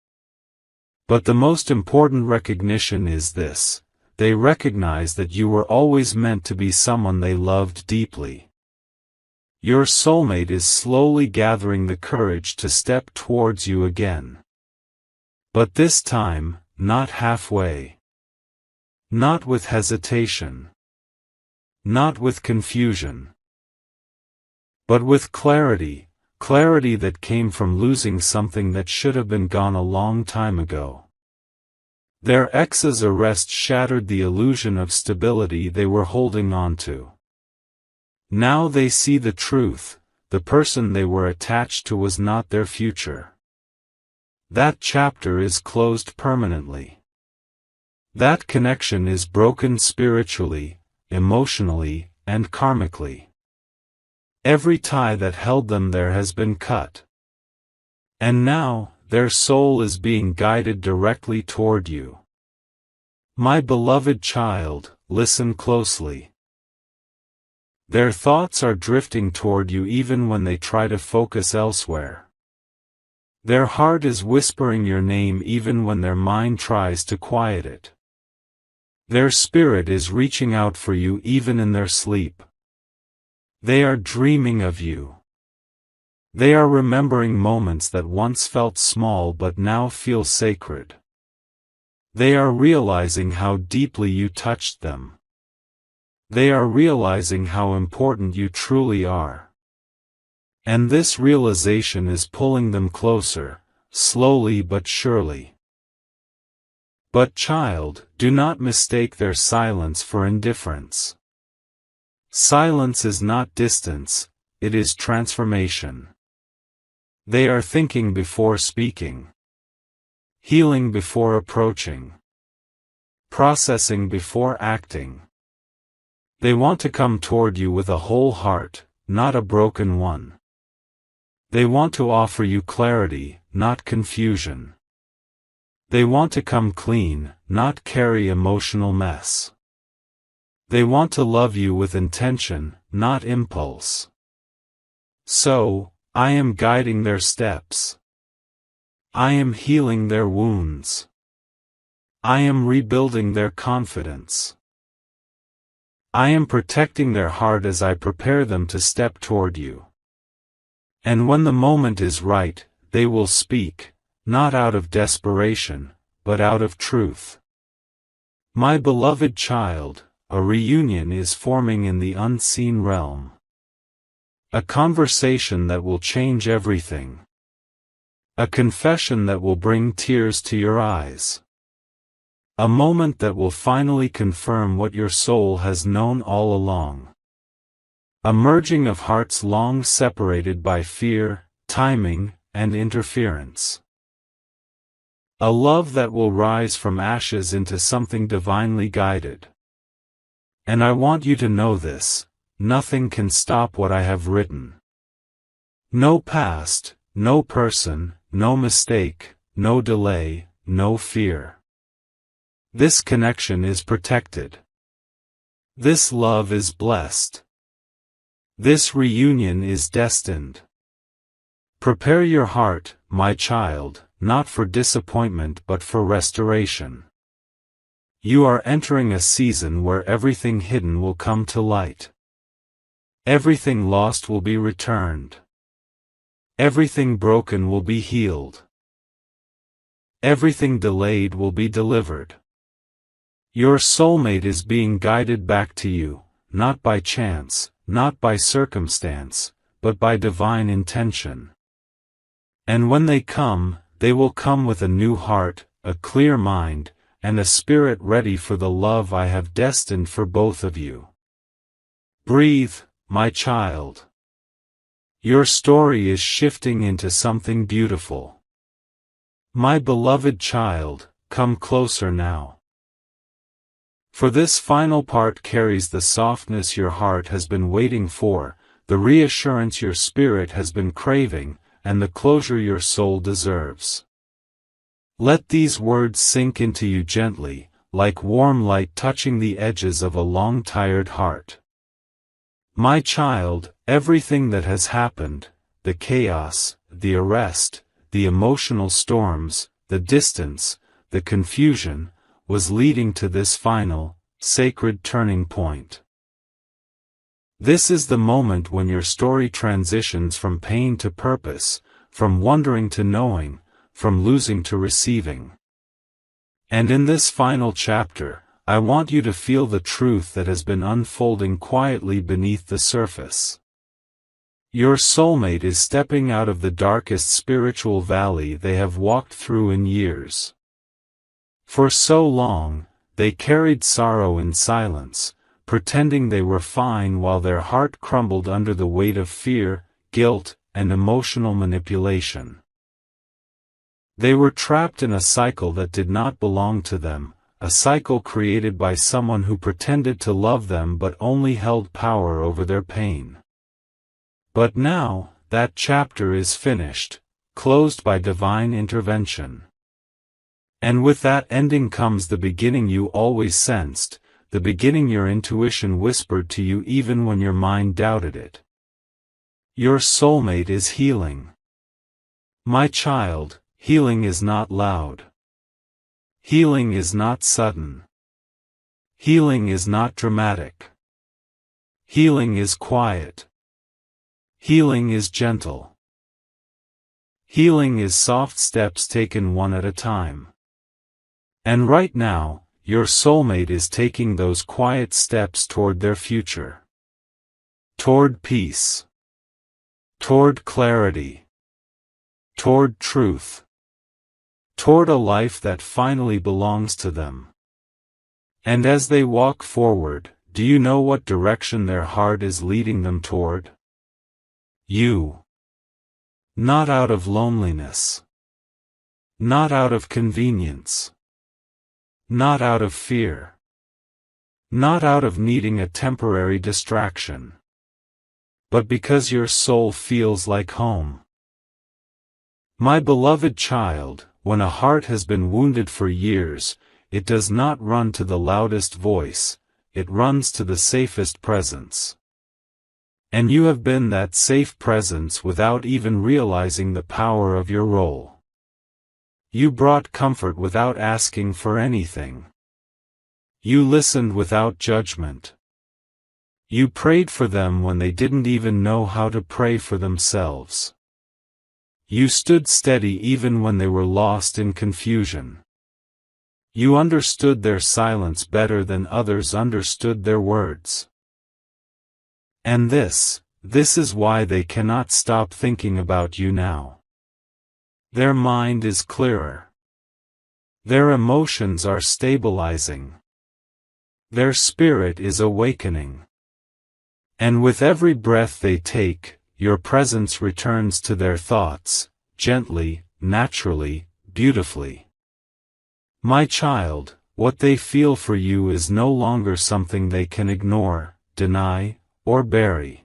But the most important recognition is this: they recognize that you were always meant to be someone they loved deeply. Your soulmate is slowly gathering the courage to step towards you again. But this time, not halfway. Not with hesitation. Not with confusion. But with clarity, clarity that came from losing something that should have been gone a long time ago. Their ex's arrest shattered the illusion of stability they were holding on to. Now they see the truth: the person they were attached to was not their future. That chapter is closed permanently. That connection is broken spiritually, emotionally, and karmically. Every tie that held them there has been cut. And now, their soul is being guided directly toward you. My beloved child, listen closely. Their thoughts are drifting toward you even when they try to focus elsewhere. Their heart is whispering your name even when their mind tries to quiet it. Their spirit is reaching out for you even in their sleep. They are dreaming of you. They are remembering moments that once felt small but now feel sacred. They are realizing how deeply you touched them. They are realizing how important you truly are. And this realization is pulling them closer, slowly but surely. But child, do not mistake their silence for indifference. Silence is not distance, it is transformation. They are thinking before speaking, healing before approaching, processing before acting. They want to come toward you with a whole heart, not a broken one. They want to offer you clarity, not confusion. They want to come clean, not carry emotional mess. They want to love you with intention, not impulse. So, I am guiding their steps. I am healing their wounds. I am rebuilding their confidence. I am protecting their heart as I prepare them to step toward you. And when the moment is right, they will speak, not out of desperation, but out of truth. My beloved child, a reunion is forming in the unseen realm. A conversation that will change everything. A confession that will bring tears to your eyes. A moment that will finally confirm what your soul has known all along. A merging of hearts long separated by fear, timing, and interference. A love that will rise from ashes into something divinely guided. And I want you to know this. Nothing can stop what I have written. No past, no person, no mistake, no delay, no fear. This connection is protected. This love is blessed. This reunion is destined. Prepare your heart, my child, not for disappointment but for restoration. You are entering a season where everything hidden will come to light. Everything lost will be returned. Everything broken will be healed. Everything delayed will be delivered. Your soulmate is being guided back to you, not by chance, not by circumstance, but by divine intention. And when they will come with a new heart, a clear mind, and a spirit ready for the love I have destined for both of you. Breathe, my child. Your story is shifting into something beautiful. My beloved child, come closer now. For this final part carries the softness your heart has been waiting for, the reassurance your spirit has been craving, and the closure your soul deserves. Let these words sink into you gently, like warm light touching the edges of a long-tired heart. My child, everything that has happened, the chaos, the arrest, the emotional storms, the distance, the confusion, was leading to this final, sacred turning point. This is the moment when your story transitions from pain to purpose, from wondering to knowing, from losing to receiving. And in this final chapter, I want you to feel the truth that has been unfolding quietly beneath the surface. Your soulmate is stepping out of the darkest spiritual valley they have walked through in years. For so long, they carried sorrow in silence, pretending they were fine while their heart crumbled under the weight of fear, guilt, and emotional manipulation. They were trapped in a cycle that did not belong to them, a cycle created by someone who pretended to love them but only held power over their pain. But now, that chapter is finished, closed by divine intervention. And with that ending comes the beginning you always sensed, the beginning your intuition whispered to you even when your mind doubted it. Your soulmate is healing. My child, healing is not loud. Healing is not sudden. Healing is not dramatic. Healing is quiet. Healing is gentle. Healing is soft steps taken one at a time. And right now, your soulmate is taking those quiet steps toward their future. Toward peace. Toward clarity. Toward truth. Toward a life that finally belongs to them. And as they walk forward, do you know what direction their heart is leading them toward? You. Not out of loneliness. Not out of convenience. Not out of fear. Not out of needing a temporary distraction. But because your soul feels like home. My beloved child, when a heart has been wounded for years, it does not run to the loudest voice, it runs to the safest presence. And you have been that safe presence without even realizing the power of your role. You brought comfort without asking for anything. You listened without judgment. You prayed for them when they didn't even know how to pray for themselves. You stood steady even when they were lost in confusion. You understood their silence better than others understood their words. And this is why they cannot stop thinking about you now. Their mind is clearer. Their emotions are stabilizing. Their spirit is awakening. And with every breath they take, your presence returns to their thoughts, gently, naturally, beautifully. My child, what they feel for you is no longer something they can ignore, deny, or bury.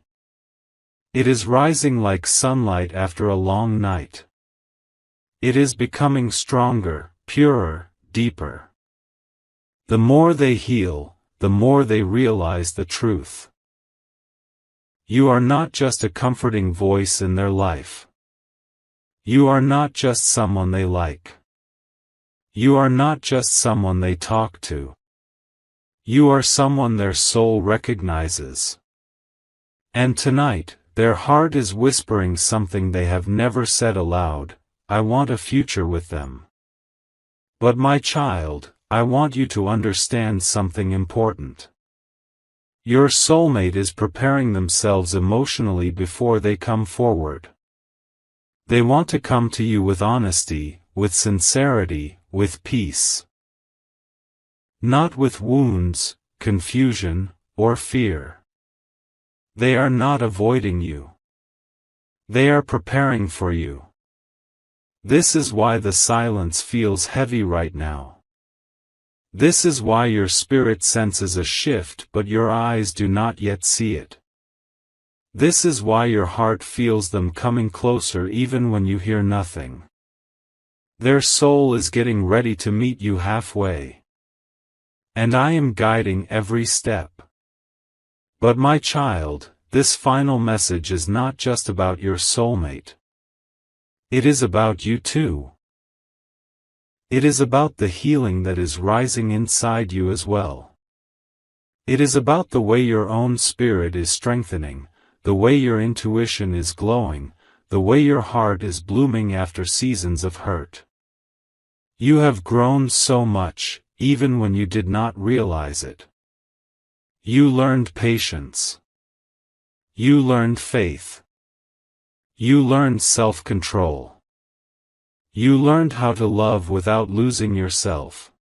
It is rising like sunlight after a long night. It is becoming stronger, purer, deeper. The more they heal, the more they realize the truth. You are not just a comforting voice in their life. You are not just someone they like. You are not just someone they talk to. You are someone their soul recognizes. And tonight, their heart is whispering something they have never said aloud: I want a future with them. But my child, I want you to understand something important. Your soulmate is preparing themselves emotionally before they come forward. They want to come to you with honesty, with sincerity, with peace. Not with wounds, confusion, or fear. They are not avoiding you. They are preparing for you. This is why the silence feels heavy right now. This is why your spirit senses a shift but your eyes do not yet see it. This is why your heart feels them coming closer even when you hear nothing. Their soul is getting ready to meet you halfway. And I am guiding every step. But my child, this final message is not just about your soulmate. It is about you too. It is about the healing that is rising inside you as well. It is about the way your own spirit is strengthening, the way your intuition is glowing, the way your heart is blooming after seasons of hurt. You have grown so much, even when you did not realize it. You learned patience. You learned faith. You learned self-control. You learned how to love without losing yourself.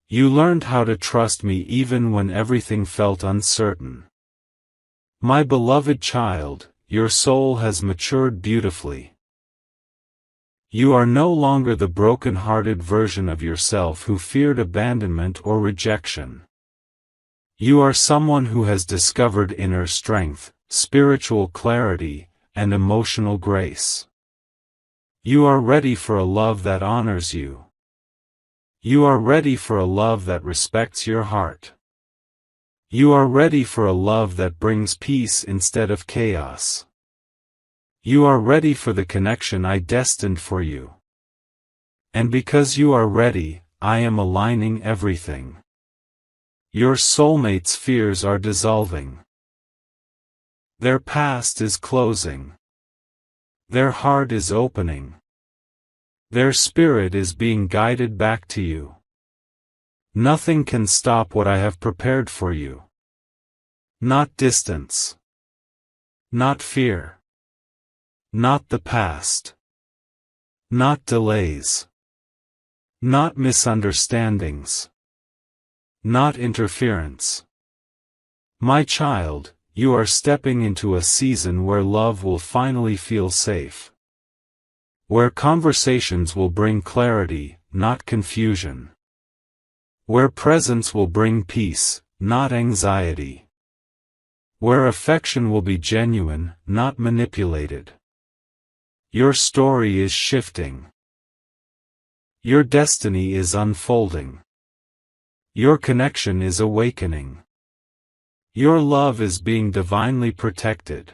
You learned how to trust me even when everything felt uncertain. My beloved child, your soul has matured beautifully. You are no longer the broken-hearted version of yourself who feared abandonment or rejection. You are someone who has discovered inner strength, spiritual clarity, and emotional grace. You are ready for a love that honors you. You are ready for a love that respects your heart. You are ready for a love that brings peace instead of chaos. You are ready for the connection I destined for you. And because you are ready, I am aligning everything. Your soulmate's fears are dissolving. Their past is closing. Their heart is opening. Their spirit is being guided back to you. Nothing can stop what I have prepared for you. Not distance. Not fear. Not the past. Not delays. Not misunderstandings. Not interference. My child, you are stepping into a season where love will finally feel safe. Where conversations will bring clarity, not confusion. Where presence will bring peace, not anxiety. Where affection will be genuine, not manipulated. Your story is shifting. Your destiny is unfolding. Your connection is awakening. Your love is being divinely protected.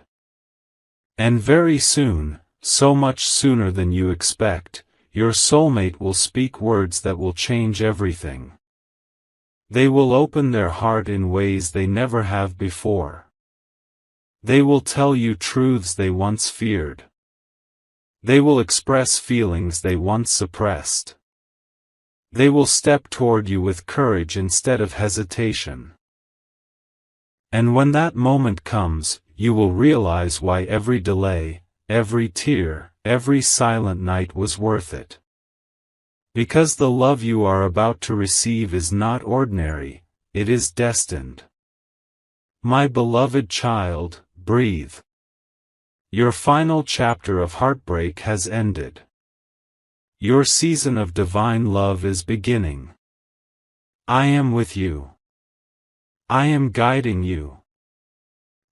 And very soon, so much sooner than you expect, your soulmate will speak words that will change everything. They will open their heart in ways they never have before. They will tell you truths they once feared. They will express feelings they once suppressed. They will step toward you with courage instead of hesitation. And when that moment comes, you will realize why every delay, every tear, every silent night was worth it. Because the love you are about to receive is not ordinary, it is destined. My beloved child, breathe. Your final chapter of heartbreak has ended. Your season of divine love is beginning. I am with you. I am guiding you.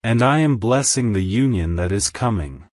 And I am blessing the union that is coming.